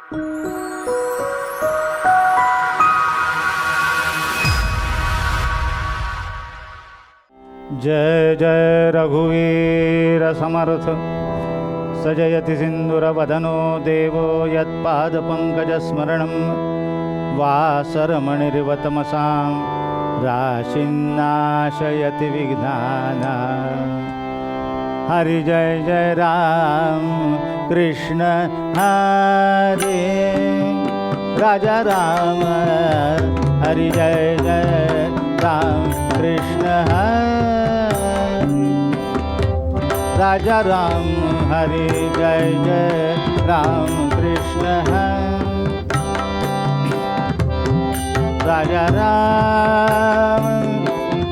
जय जय रघुवीर समर्थ सजयति सिंधुरवदनो देवो यत्पादपङ्कजस्मरणं वासरमणिर्वतमसां राशिन्नाशयति विघ्नाना। हरि जय जय राम कृष्ण हरे राजा राम। हरि जय जय राम कृष्ण हरे राजा राम। हरि जय जय राम कृष्ण हरे राजा राम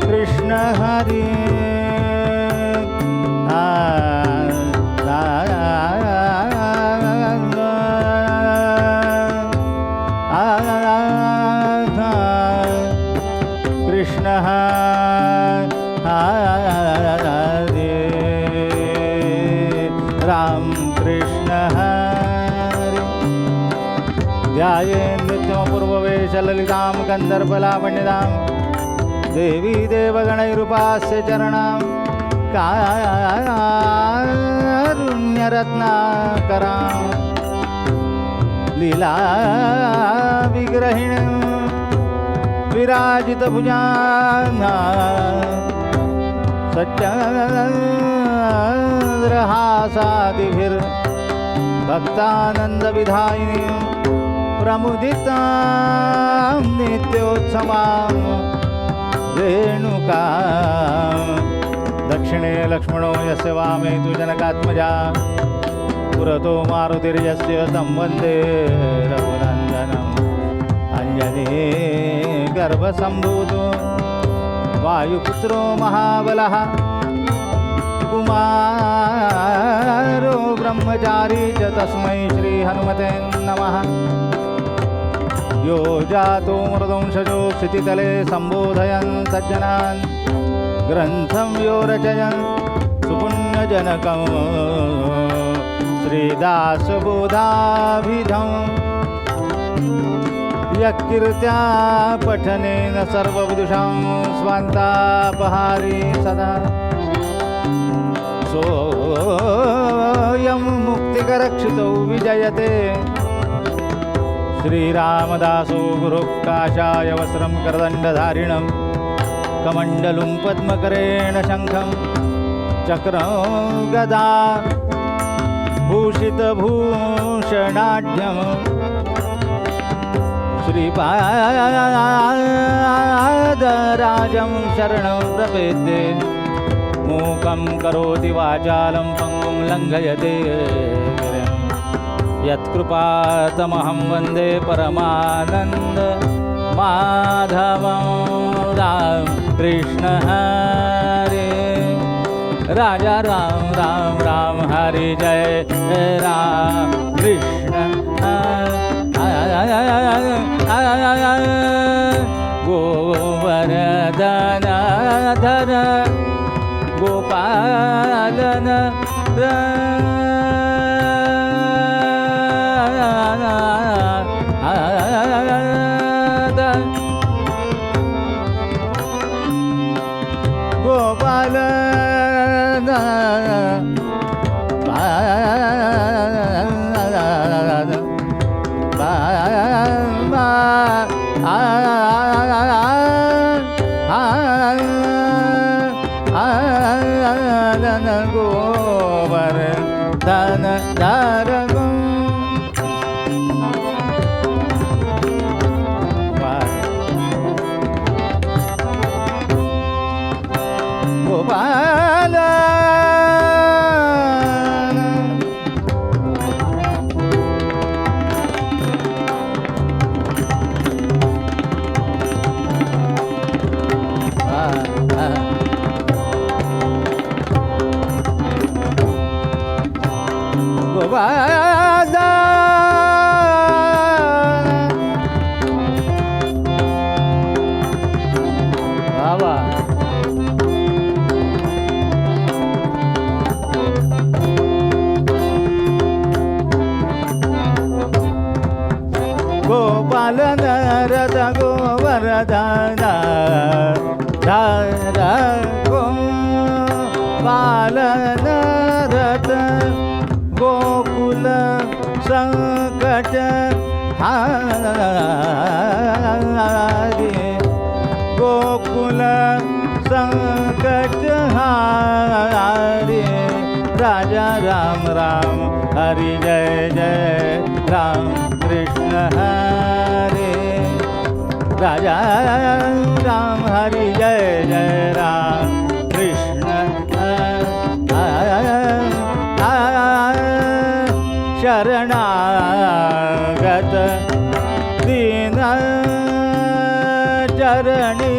कृष्ण हरि। कृष्ण हरे राम कृष्ण हरे। ध्याये नित्यमपूर्ववेश ललितां गन्धर्वलावण्यदां देवी देवगणैरुपास्य चरणां कारुण्यरत्नाकरां लीला विग्रहिणीं विराजितभुजां सच्चन्द्रहासादिभिर्भक्तानन्दविधायिनीं प्रमुदितां नित्योत्सवां रेणुकां। दक्षिणे लक्ष्मणो यस्य वामे तु जनकात्मजा पुरतो मारुतिर्यस्य तं वन्दे रघुनन्दनम्। अंजनी गर्भसम्भूतो वायुपुत्रो महाबलः कुमारो ब्रह्मचारी च तस्मै श्रीहनुमते नमः। यो जातो मृदंशजो क्षितितले सम्बोधयन् सज्जनान् ग्रन्थं यो रचयन् सुपुण्यजनकं श्रीदासबोधाभिधम् यत्कीर्त्या पठनेन सर्वविदुषां स्वान्तापहारी सदा सोऽयं मुक्तिकरक्षितो विजयते। श्रीरामदासो गुरुः काषाय वस्त्रं करदण्डधारिणं कमण्डलुं पद्मकरेण शङ्खं चक्रं गदा भूषितभूषणाढ्यम् श्रीपादराजं शरणं प्रपद्ये। मूकं करोति वाचालं पङ्गुं लङ्घयते गिरिं यत्कृपातमहं वन्दे परमानन्द माधवं। राम कृष्ण हरे राजा राम राम राम। हरि जय राम कृष्ण गोवर्धनधर गोपालन गोपालन गोवर्धन पालन रथ गोवर्धन धर गो पालन रथ गोकुल संकट हारी गोकुल संकट हारी राजा राम राम हरि जय जय राम कृष्ण हरे राजा राम हरि जय जय राम कृष्ण शरणागत दीन चरणी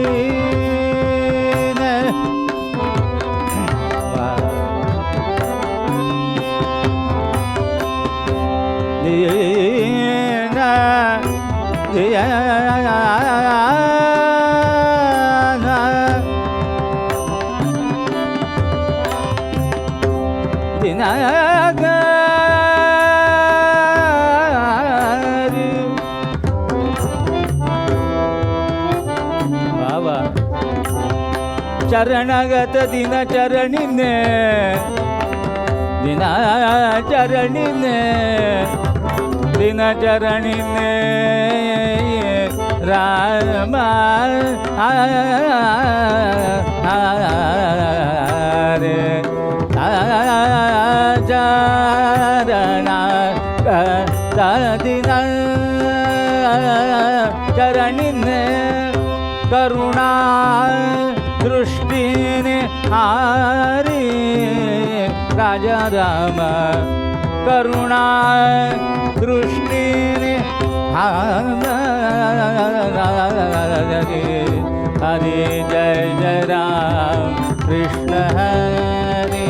शरणागत दिन चरणीने दिना चरणीने दिन चरणीने राम रे चरणा दिन चरणीने करुणा दृष्टीने हारी राजा राम करुणा दृष्टीने हरे जय जय राम कृष्ण हरे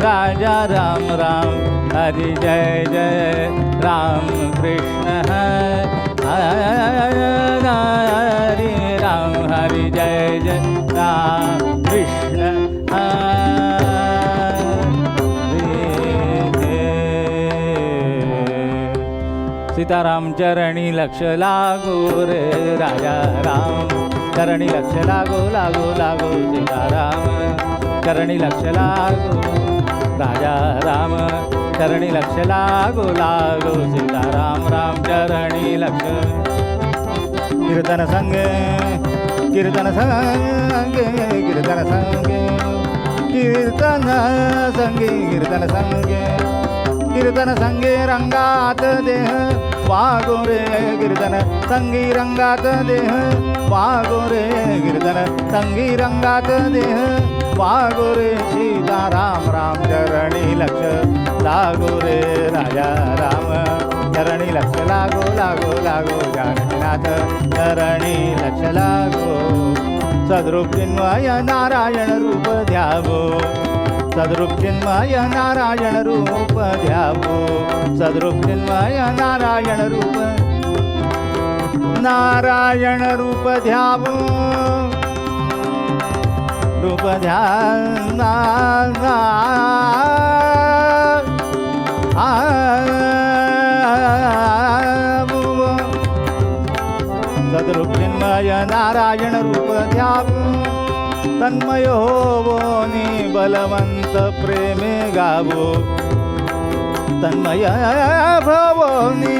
राजा राम राम हरि जय जय राम कृष्ण हरे राम हरि जय जय राम कृष्ण हरे सीताराम चरणी लक्ष लागो रे राजा राम चरणी लक्ष लागो लागो लागो सीताराम चरणी लक्ष लागो राजा राम चरणी लक्ष लागो लागो सीताराम राम चरणी लक्ष कीर्तन संगे कीर्तन संगे कीर्तन संगे कीर्तन संगे कीर्तन संगे कीर्तन संगे रंगात देह वागो रे कीर्तन संगी रंगात देह वागो रे कीर्तन संगी रंगात देह वागो रे सीताराम राम चरणी लक्ष लागो रे राजा राम चरणी लक्ष लागो लागो लागो जानकीनाथ चरणी लक्ष लागो सद्रूप चिन्मय नारायण रूप ध्यावो सद्रूप चिन्मय नारायण रूप ध्यावो सद्रूप चिन्मय नारायण रूप ध्यावो रूप ध्यान सद्रूप चिन्मय नारायण रूप ध्यावो तन्मय होवो नि बलवंत प्रेमे गावो तन्मय भवो नि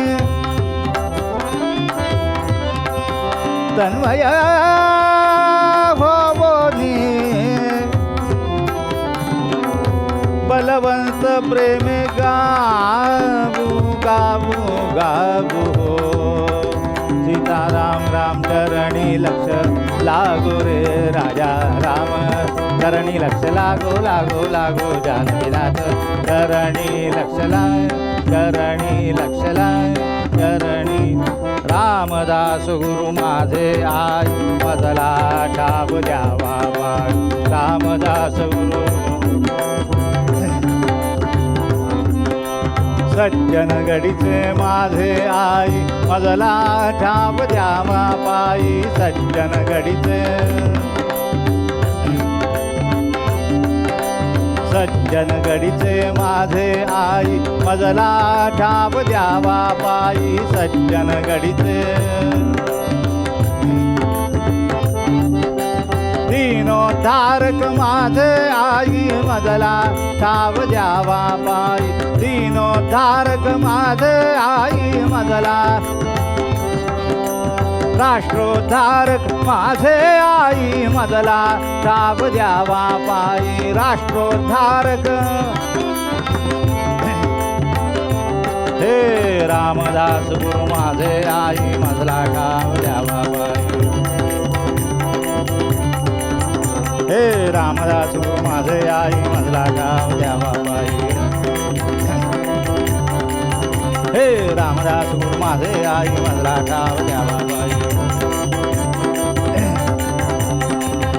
तन्मय भवो नि बलवंत प्रेमे गावो गावो गावो सीताराम राम चरणी लक्ष लागो रे राजा राम चरणी लक्ष लागो लागो लागो जानकीनाथ चरणी लक्ष चरणी लक्ष चरणी रामदास गुरु माझे आय मजला ठाव द्यावा रामदास गुरु सज्जन गडीचे माझे आई मजला ठाव द्यावा पायी सज्जन गडीचे सज्जन गडीचे माझे आई मजला ठाव द्यावा पायी सज्जन गडीचे दीनोद्धारक माझे आई मजला ठाव द्यावा पायी दीनोद्धारक माझे आई मजला राष्ट्रोद्धारक माझे आई मजला ठाव द्यावा पायी राष्ट्रोद्धारक हे रामदास गुरु माझे आई मजला ठाव द्यावा पायी हे रामदास गुरु माझे आई मजला ठाव द्यावा पायी हे रामदास गुरु माझे आई मजला ठाव द्यावा पायी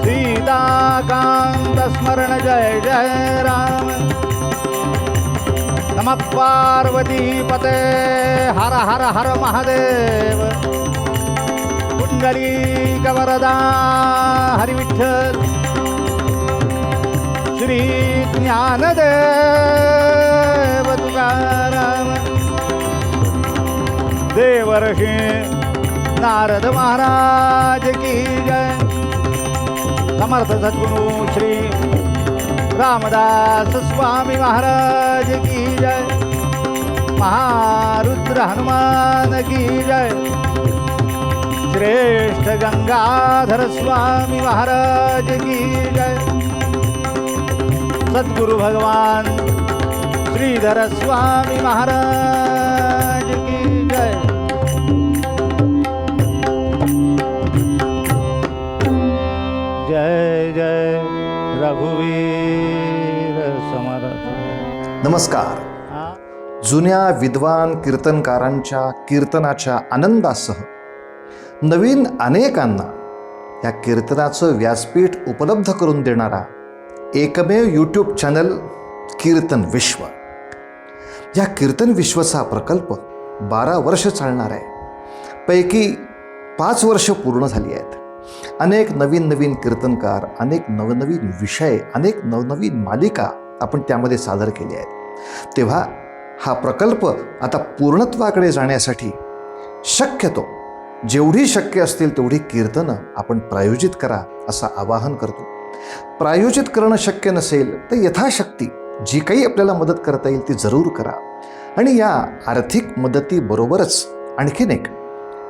सीताकांत स्मरण जय जय राम नमः पार्वती पते हर हर हर महादेव पुंडलीक वरदा हरी विठ्ठल श्री ज्ञानदेव तुकाराम देवर्षी नारद महाराज की जय समर्थ सद्गुरु श्री रामदास स्वामी महाराज की जय महारुद्र हनुमान की जय श्रेष्ठ गंगाधर स्वामी महाराज की जय सद्गुरु भगवान श्रीधर स्वामी महाराज की जय जय जय रघुवीर समर्थ। नमस्कार। जुन्या विद्वान कीर्तनकारांच्या कीर्तनाच्या आनंदासह नवीन अनेकांना या कीर्तनाचं व्यासपीठ उपलब्ध करून देणारा एकमेव यूट्यूब चॅनल कीर्तन विश्व। या कीर्तन विश्वचा प्रकल्प 12 वर्ष चालणार आहे। पैकी 5 वर्ष पूर्ण झाली आहेत। अनेक नवीन कीर्तनकार, अनेक नवनवीन विषय, अनेक नवनवीन मालिका आपण त्यामध्ये सादर केल्या आहेत। तेव्हा हा प्रकल्प आता पूर्णत्वाकडे जाण्यासाठी शक्यतो जेवढी शक्य असतील तेवढी कीर्तनं आपण प्रायोजित करा असं आवाहन करतो। प्रायोजित करणं शक्य नसेल तर यथाशक्ती जी काही आपल्याला मदत करता येईल ती जरूर करा। आणि या आर्थिक मदतीबरोबरच आणखीन एक,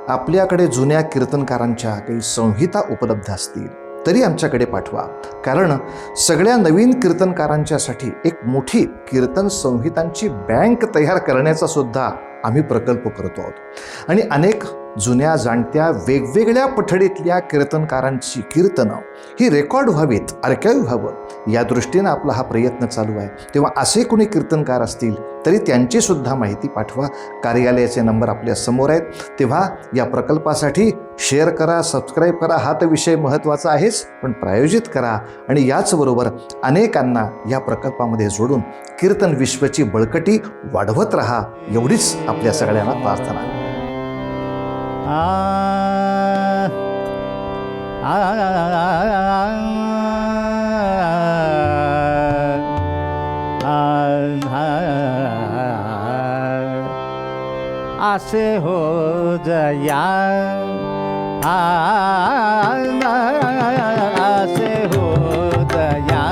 आपल्याकडे जुन्या कीर्तनकारांच्या काही संहिता उपलब्ध असतील तरी आमच्याकडे पाठवा। कारण सगळ्या नवीन कीर्तनकारांच्यासाठी एक मोठी कीर्तन संहितांची बँक तयार करण्याचा सुद्धा आम्ही प्रकल्प करतो आहोत। आणि अनेक जुन्या जाणत्या वेगवेगळ्या पठडीतल्या कीर्तनकारांची कीर्तनं ही रेकॉर्ड व्हावीत, आर्काईव्ह व्हावं या दृष्टीनं आपला हा प्रयत्न चालू आहे। तेव्हा असे कोणी कीर्तनकार असतील तरी त्यांची सुद्धा माहिती पाठवा। कार्यालयाचे नंबर आपल्या समोर आहेत। तेव्हा या प्रकल्पासाठी शेअर करा, सबस्क्राईब करा, हा तर विषय महत्त्वाचा आहेच, पण प्रायोजित करा आणि याचबरोबर अनेकांना या प्रकल्पामध्ये जोडून कीर्तन विश्वची बळकटी वाढवत राहा, एवढीच आपल्या सगळ्यांना प्रार्थना। आसे हो जया आसे हो जया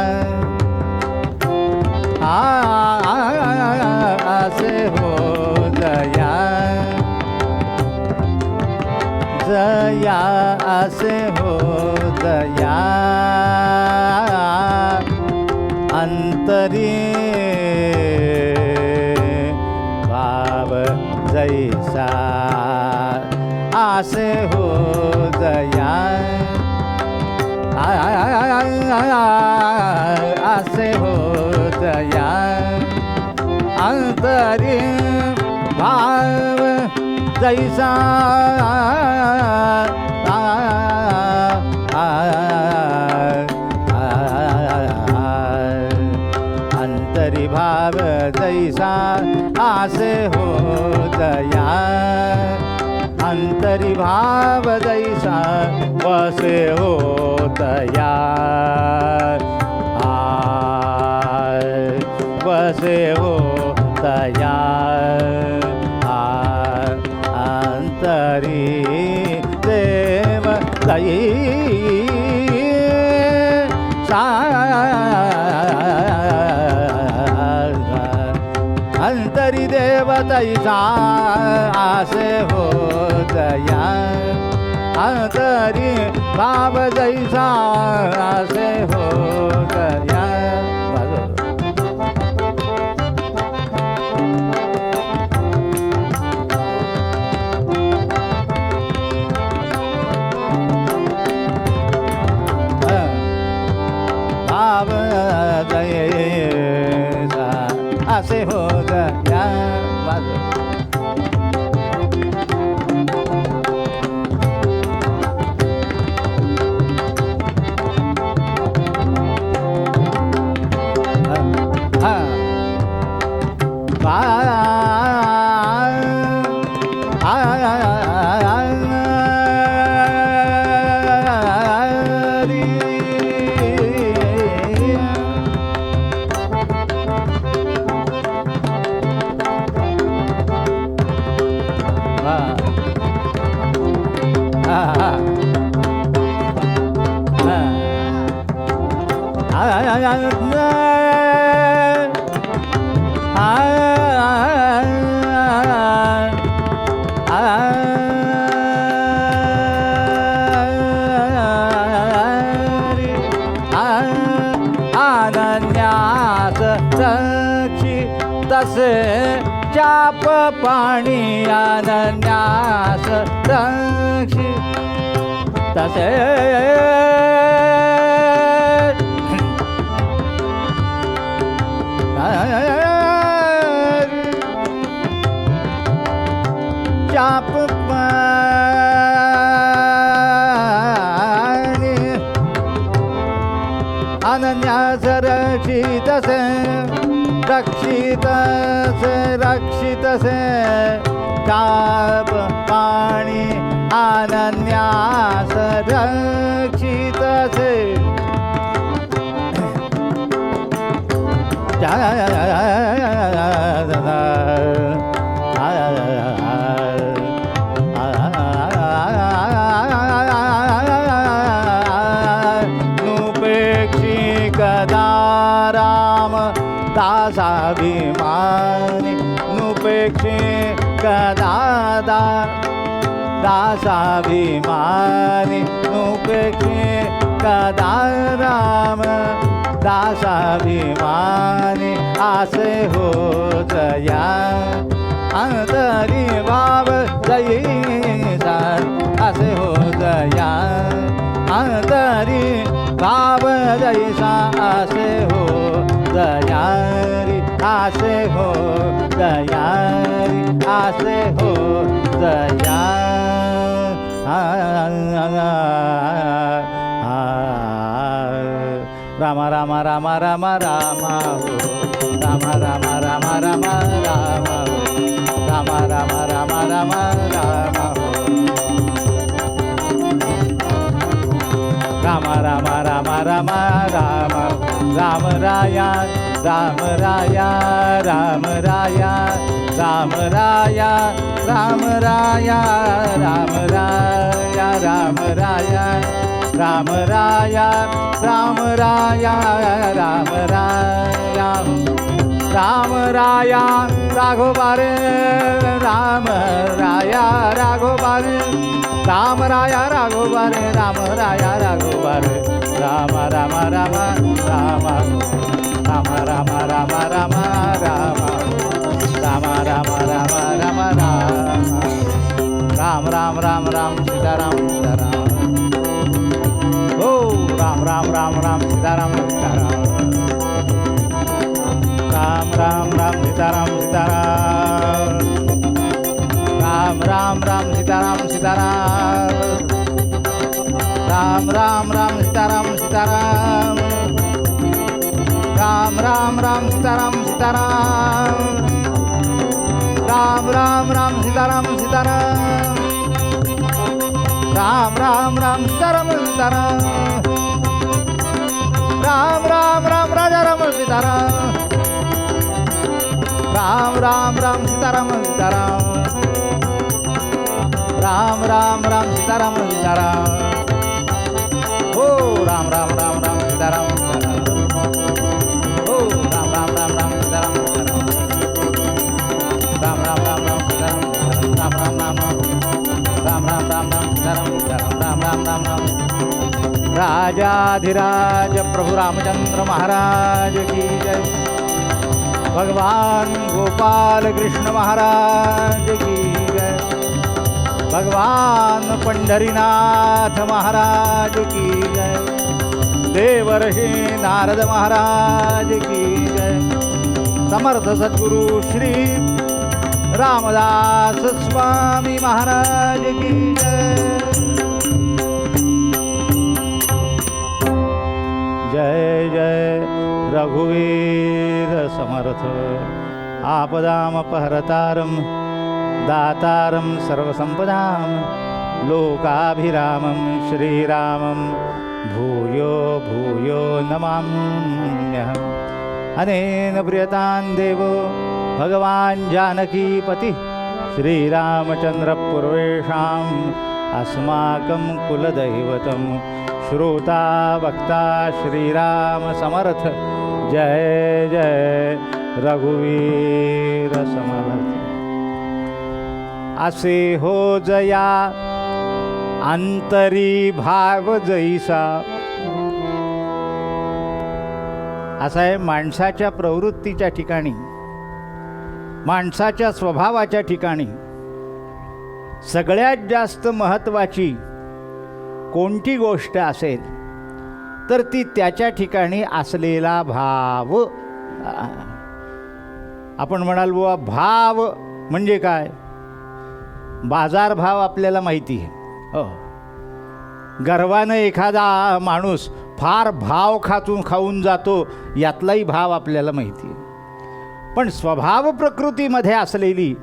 आसे हो जया जया आसे हो जया अंतरी भाव जैसा आसे हो जया आसे हो जया अंतरी भाव जैसा अंतरी भाव जैसा आसे हो जया अंतरी भाव जैसा वसे हो दया दया अंतरी देव दयी अंतरी देव तैसा आसे हो दया अंतरी भाव जैसा आसे हो दया भाव जैसा आसे हो दया अनन्यास रक्षी तसे चाप पाणी अनन्यास रक्षी तसे चाप पाणी अनन्यास रक्षित से रक्षित से चाप पाणी अनन्यास रक्षित से कदा राम दासाभिमानी नुपेक्षे कदा दासाभिमानी नुपेक्षे कदा राम दासाभिमानी आसे हो जया अंतरी भाव जयीसा आसे हो जया अंतरी भाव जैसा आसे हो दयारी आसे हो दयारी आसे हो दया राम राम राम राम राम हो राम राम राम राम राम हो राम राम राम राम राम हो राम राम राम राम राम राम राया राम राया राम राया राम राया राम राया राम राया राम राया राम राया राम राया राम राया राम राया राघोबारे राम राया राघोबारे राम राया राघोबारे राम राया राघोबारे राम राम राम राम राम राम राम राम राम राम राम राम राम राम राम राम राम सीताराम सीताराम ओ राम राम राम राम सीताराम सीताराम राम राम राम सीताराम सीताराम राम राम राम सीताराम सीताराम राम राम राम सीताराम सीताराम राम राम राम सीताराम सीताराम राम राम राम सीताराम सीताराम राम राम राम सीताराम सीताराम राम राम राम राजा राम सीताराम राम राम राम सीताराम सीताराम राम राम राम सीताराम सीताराम हो राम राम राम राम सीताराम सीताराम हो राम राम राम राम सीताराम सीताराम राम राम राम राम सीताराम राम राम राम राम राम राम राम राम सीताराम सीताराम राम राम राम राम राजाधिराज प्रभु रामचंद्र महाराज की जय भगवान गोपाल कृष्ण महाराज की जय भगवान पंढरीनाथ महाराज की जय देवर्षि नारद महाराज की जय समर्थ सद्गुरु श्री रामदास स्वामी महाराज की जय जय रघुवीर समर्थ आपदामपहरतारं दातारं सर्वसंपदां लोकाभिरामं श्रीरामं भूयो भूयो नमाम्यहम् अनेन प्रियतां देवो भगवान् जानकीपति श्रीरामचन्द्रपूर्वेषाम् अस्माकं कुलदैवतं श्रोता वक्ता श्रीराम समर्थ जय जय रघुवीर समर्थ असे हो जया अंतरी भाव जैसा असा आहे माणसाच्या प्रवृत्तीच्या ठिकाणी माणसाच्या स्वभावाच्या ठिकाणी सगळ्यात जास्त महत्त्वाची कोणती गोष्ट असेल तर ती त्याच्या ठिकाणी असलेला भाव. आपण म्हणाल बुवा भाव म्हणजे काय? बाजारभाव आपल्याला माहिती आहे. हो, गर्वानं एखादा माणूस फार भाव खाऊन जातो यातलाही भाव आपल्याला माहिती आहे. पण स्वभाव प्रकृतीमध्ये असलेली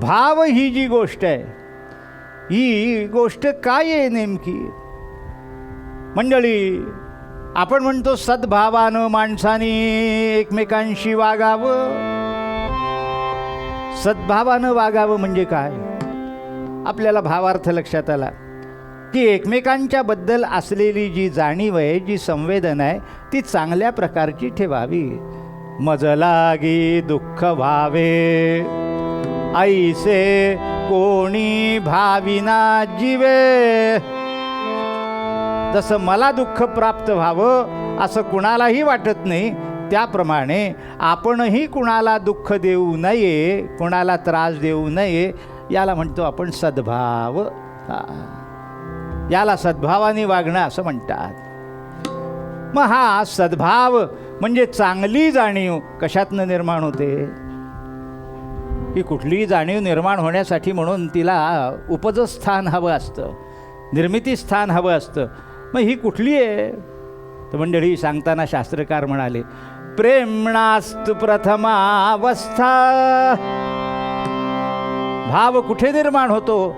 भाव ही जी गोष्ट आहे ही गोष्ट काय आहे नेमकी? मंडळी, आपण म्हणतो सद्भावानं माणसाने एकमेकांशी वागावं. सद्भावानं वागावं म्हणजे काय? आपल्याला भावार्थ लक्षात आला की एकमेकांच्या बद्दल असलेली जी जाणीव आहे, जी संवेदना आहे ती चांगल्या प्रकारची ठेवावी. मज लागी दुःख भावे ऐसे कोणी भाविना जीवे. जसं मला दुःख प्राप्त व्हावं असं कुणालाही वाटत नाही, त्याप्रमाणे आपणही कुणाला दुःख देऊ नये, कुणाला त्रास देऊ नये. याला म्हणतो आपण सद्भाव. याला सद्भावाने वागणं असं म्हणतात. मग हा सद्भाव म्हणजे चांगली जाणीव कशातनं निर्माण होते? की कुठलीही जाणीव निर्माण होण्यासाठी म्हणून तिला उपजस्थान हवं असतं, निर्मितीस्थान हवं असतं. मग ही कुठली आहे? तर मंडळी सांगताना शास्त्रकार म्हणाले प्रेमणास्तु प्रथमावस्था. भाव कुठे निर्माण होतो?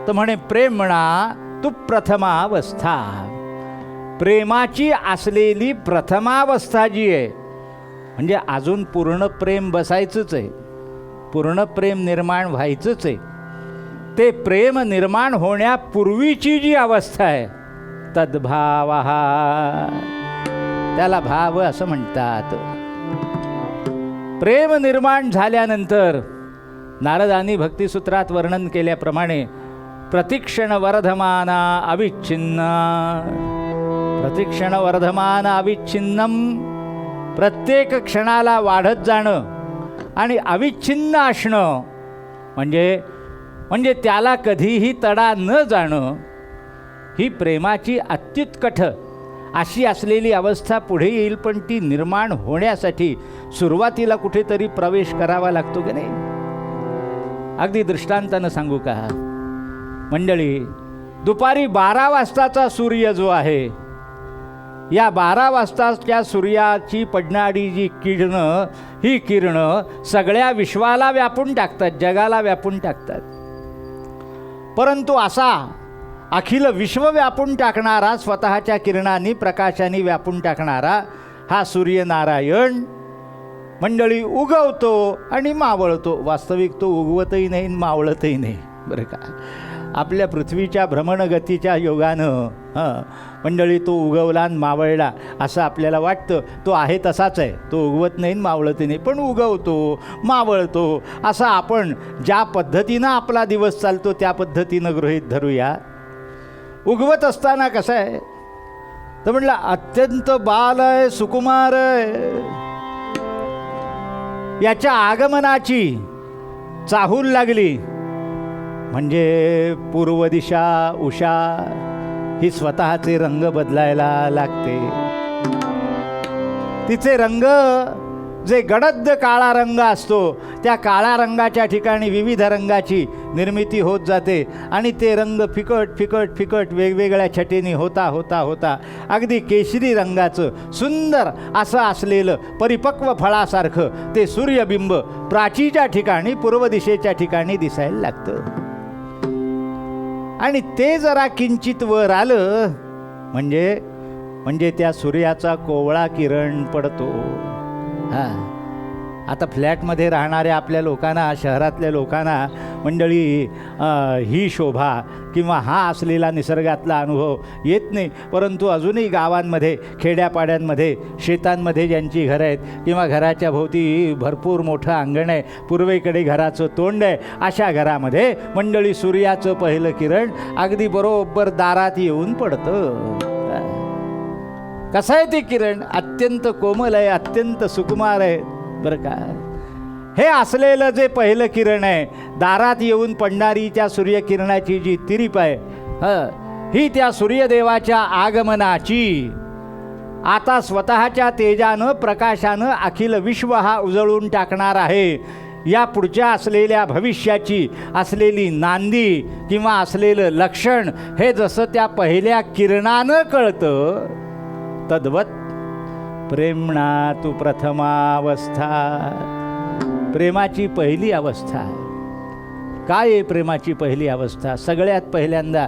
तर म्हणे प्रेमणा तू प्रथमावस्था. प्रेमाची असलेली प्रथमावस्था जी आहे म्हणजे अजून पूर्ण प्रेम बसायचंच आहे, पूर्ण प्रेम निर्माण व्हायचंच आहे. ते प्रेम निर्माण होण्यापूर्वीची जी अवस्था आहे तद्भाव, त्याला भाव असं म्हणतात. प्रेम निर्माण झाल्यानंतर नारदांनी भक्तिसूत्रात वर्णन केल्याप्रमाणे प्रतिक्षण वर्धमाना अविच्छिन्न, प्रतिक्षण वर्धमान अविच्छिन्नम, प्रत्येक क्षणाला वाढत जाणं आणि अविच्छिन्न असणं म्हणजे त्याला कधीही तडा न जाणं, ही प्रेमाची अत्युत्कट अशी असलेली अवस्था पुढे येईल. पण ती निर्माण होण्यासाठी सुरुवातीला कुठेतरी प्रवेश करावा लागतो की नाही? अगदी दृष्टांतानं सांगू का मंडळी, दुपारी 12 वाजताचा सूर्य जो आहे, या 12 वाजताच्या सूर्याची पडणारी जी किरणं, ही किरणं सगळ्या विश्वाला व्यापून टाकतात, जगाला व्यापून टाकतात. परंतु असा अखिल विश्व व्यापून टाकणारा, स्वतःच्या किरणांनी प्रकाशाने व्यापून टाकणारा हा सूर्यनारायण मंडळी उगवतो आणि मावळतो. वास्तविक तो उगवतही नाही आणि मावळतही नाही बरं का. आपल्या पृथ्वीच्या भ्रमणगतीच्या योगानं मंडळी तो उगवला आणि मावळला असं आपल्याला वाटतं. तो आहे तसाच आहे, तो उगवत नाही मावळतही नाही, पण उगवतो मावळतो असं आपण ज्या पद्धतीनं आपला दिवस चालतो त्या पद्धतीनं गृहीत धरूया. उगवत असताना कसं आहे तर म्हटलं अत्यंत बाल आहे, सुकुमार आहे. याच्या आगमनाची चाहूल लागली म्हणजे पूर्व दिशा उषा ही स्वतःचे रंग बदलायला लागते. तिचे रंग जे गडद काळा रंग असतो त्या काळ्या रंगाच्या ठिकाणी विविध रंगाची निर्मिती होत जाते आणि ते रंग फिकट फिकट फिकट वेगवेगळ्या छटेने होता होता होता अगदी केशरी रंगाचं सुंदर असं असलेलं परिपक्व फळासारखं ते सूर्यबिंब प्राचीच्या ठिकाणी पूर्व दिशेच्या ठिकाणी दिसायला लागतं. आणि ते जरा किंचित वर आलं म्हणजे त्या सूर्याचा कोवळा किरण पडतो. आता फ्लॅटमध्ये राहणाऱ्या आपल्या लोकांना, शहरातल्या लोकांना मंडळी ही शोभा किंवा हा असलेला निसर्गातला अनुभव येत नाही. परंतु अजूनही गावांमध्ये, खेड्यापाड्यांमध्ये, शेतांमध्ये ज्यांची घरं आहेत किंवा घराच्या भोवती भरपूर मोठं अंगण आहे, पूर्वेकडे घराचं तोंड आहे, अशा घरामध्ये मंडळी सूर्याचं पहिलं किरण अगदी बरोबर दारात येऊन पडतं. कसं आहे ते किरण? अत्यंत कोमल आहे, अत्यंत सुकुमार आहे बरं का. हे असलेलं जे पहिलं किरण आहे, दारात येऊन पडणारी त्या सूर्यकिरणाची जी तिरीप आहे ही त्या सूर्यदेवाच्या आगमनाची आता स्वतःच्या तेजानं प्रकाशानं अखिल विश्व हा उजळून टाकणार आहे. या पुढच्या असलेल्या भविष्याची असलेली नांदी किंवा असलेलं लक्षण हे जसं त्या पहिल्या किरणानं कळतं तद्वत प्रेमणा तू प्रथमावस्था. प्रेमाची पहिली अवस्था काय आहे? प्रेमाची पहिली अवस्था सगळ्यात पहिल्यांदा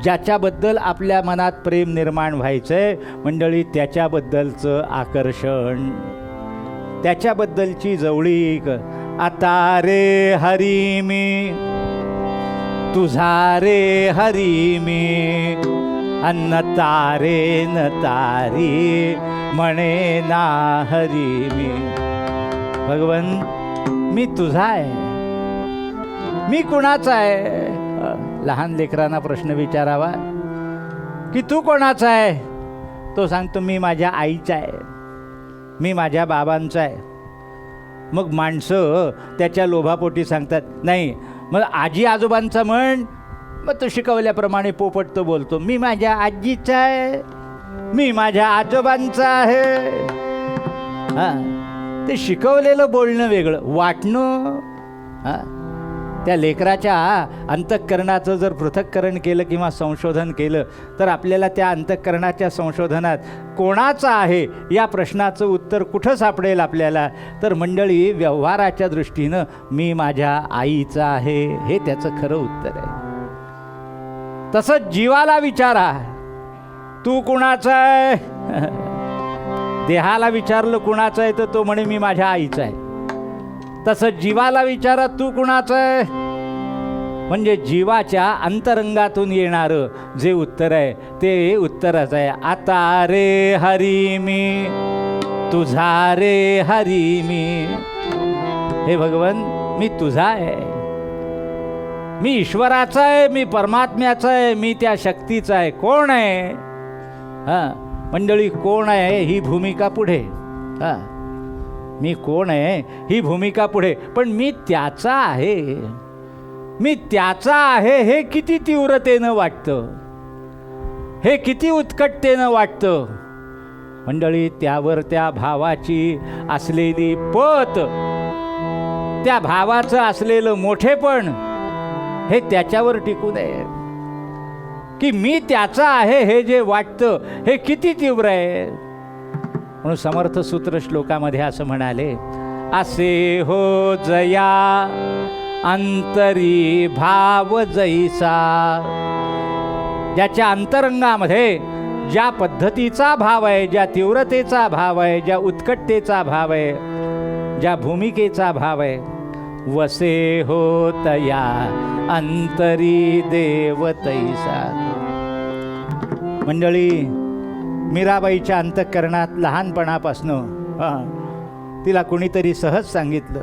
ज्याच्याबद्दल आपल्या मनात प्रेम निर्माण व्हायचं आहे मंडळी त्याच्याबद्दलचं आकर्षण, त्याच्याबद्दलची जवळीक. आता रे हरी मी तुझा रे हरी मी अन्न तारे न तारी म्हणे ना हरी मी. भगवन मी तुझा आहे, मी कुणाचा आहे? लहान लेकरांना प्रश्न विचारावा की तू कोणाचा आहे? तो सांगतो मी माझ्या आईचा आहे, मी माझ्या बाबांचा आहे. मग माणसं त्याच्या लोभापोटी सांगतात नाही मग आजी आजोबांचा म्हण. मग तो शिकवल्याप्रमाणे पोपट तो बोलतो मी माझ्या आजीचा आहे, मी माझ्या आजोबांचा आहे. ते शिकवलेलं बोलणं वेगळं, वाटणं. त्या लेकराच्या अंतःकरणाचं जर पृथक्करण केलं किंवा संशोधन केलं तर आपल्याला त्या अंतःकरणाच्या संशोधनात कोणाचं आहे या प्रश्नाचं उत्तर कुठं सापडेल आपल्याला? तर मंडळी व्यवहाराच्या दृष्टीनं मी माझ्या आईचा आहे हे त्याचं खरं उत्तर आहे. तसंच जीवाला विचारा तू कुणाचा आहे? देहाला विचारलं कुणाचं आहे तर तो म्हणे मी माझ्या आईचा आहे. तसं जीवाला विचारा तू कुणाचं आहे? म्हणजे जीवाच्या अंतरंगातून येणारं जे उत्तर आहे ते उत्तरच आहे. आता रे हरी मी तुझा रे हरी मी. हे भगवन मी तुझा आहे, मी ईश्वराचा आहे, मी परमात्म्याचा आहे, मी त्या शक्तीचा आहे. कोण आहे? मंडळी कोण आहे ही भूमिका पुढे. मी कोण आहे ही भूमिका पुढे, पण मी त्याचा आहे. मी त्याचा आहे हे किती तीव्रतेनं वाटतं, हे किती उत्कटतेनं वाटतं मंडळी. त्यावर त्या भावाची असलेली पत, त्या भावाचं असलेलं मोठेपण हे त्याच्यावर टिकून आहे की मी त्याचा आहे हे जे वाटतं हे किती तीव्र आहे. म्हणून समर्थ सूत्र श्लोकामध्ये असं म्हणाले असे हो जया अंतरी भाव जैसा. ज्याच्या अंतरंगामध्ये ज्या पद्धतीचा भाव आहे, ज्या तीव्रतेचा भाव आहे, ज्या उत्कटतेचा भाव आहे ज्या भूमिकेचा भाव आहे, वसे होत या अंतरी देव तैसा. मंडळी, मीराबाईच्या अंतःकरणात लहानपणापासनं तिला कुणीतरी सहज सांगितलं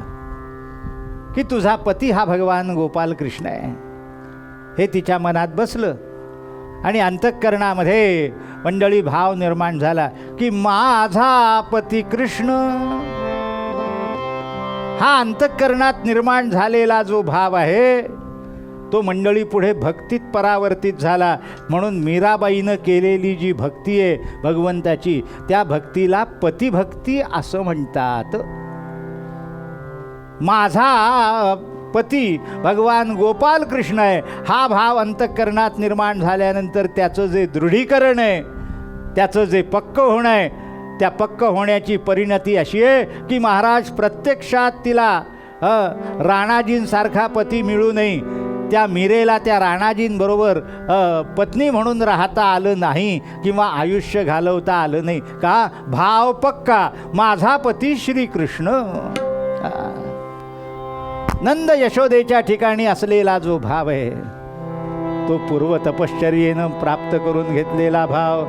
की तुझा पती हा भगवान गोपाल कृष्ण आहे. हे तिच्या मनात बसलं आणि अंतःकरणामध्ये मंडळी भाव निर्माण झाला की माझा पती कृष्ण. हा अंतःकरणात निर्माण झालेला जो भाव आहे तो मंडळी पुढे भक्तीत परावर्तित झाला. म्हणून मीराबाईनं केलेली जी भक्ती आहे भगवंताची, त्या भक्तीला पतिभक्ती असं म्हणतात. माझा पती भगवान गोपाल कृष्ण आहे हा भाव अंतःकरणात निर्माण झाल्यानंतर त्याचं जे दृढीकरण आहे, त्याचं जे पक्क होणं आहे, त्या पक्क होण्याची परिणती अशी आहे की महाराज प्रत्यक्षात तिला राणाजींसारखा पती मिळू नये, त्या मीरेला त्या राणाजींबरोबर पत्नी म्हणून राहता आलं नाही किंवा आयुष्य घालवता आलं नाही. का? भाव पक्का, माझा पती श्रीकृष्ण. नंद यशोदेच्या ठिकाणी असलेला जो भाव आहे तो पूर्व तपश्चर्येनं प्राप्त करून घेतलेला भाव.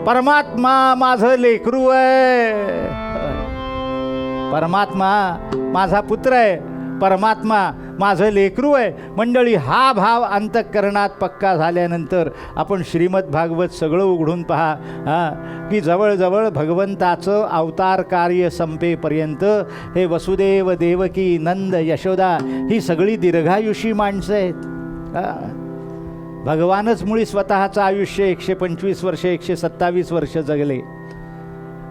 परमात्मा माझं लेकरू आहे, परमात्मा माझा पुत्र आहे, परमात्मा माझं लेकरू आहे. मंडळी, हा भाव अंतःकरणात पक्का झाल्यानंतर आपण श्रीमद भागवत सगळं उघडून पहा की जवळजवळ भगवंताचं अवतार कार्य संपेपर्यंत हे वसुदेव देवकी नंद यशोदा ही सगळी दीर्घायुषी माणसं आहेत. भगवानच मुळी स्वतःचं आयुष्य 125 वर्ष 127 वर्ष जगले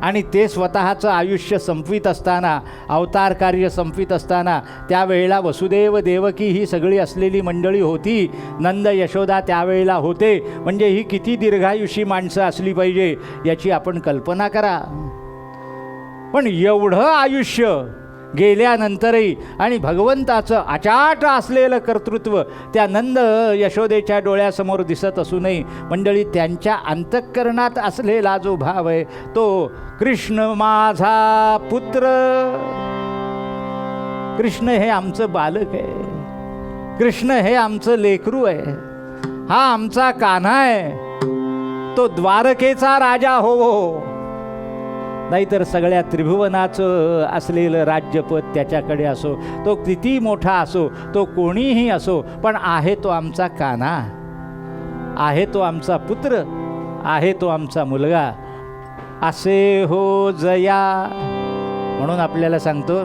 आणि ते स्वतःचं आयुष्य संपवित असताना, अवतार कार्य संपवित असताना त्यावेळेला वसुदेव देवकी ही सगळी असलेली मंडळी होती, नंद यशोदा त्यावेळेला होते. म्हणजे ही किती दीर्घायुषी माणसं असली पाहिजे याची आपण कल्पना करा. पण एवढं आयुष्य गेल्यानंतरही आणि भगवंताचं अचाट असलेलं कर्तृत्व त्या नंद यशोदेच्या डोळ्यासमोर दिसत असूनही मंडळी त्यांच्या अंतःकरणात असलेला जो भाव आहे तो कृष्ण माझा पुत्र, कृष्ण हे आमचं बालक आहे, कृष्ण हे आमचं लेकरू आहे, हा आमचा कान्हा आहे, तो द्वारकेचा राजा होवो, नाहीतर सगळ्या त्रिभुवनाचं असलेलं राज्यपद त्याच्याकडे असो, तो किती मोठा असो, तो कोणीही असो, पण आहे तो आमचा कान्हा, आहे तो आमचा पुत्र, आहे तो आमचा मुलगा. असे हो जया. म्हणून आपल्याला सांगतो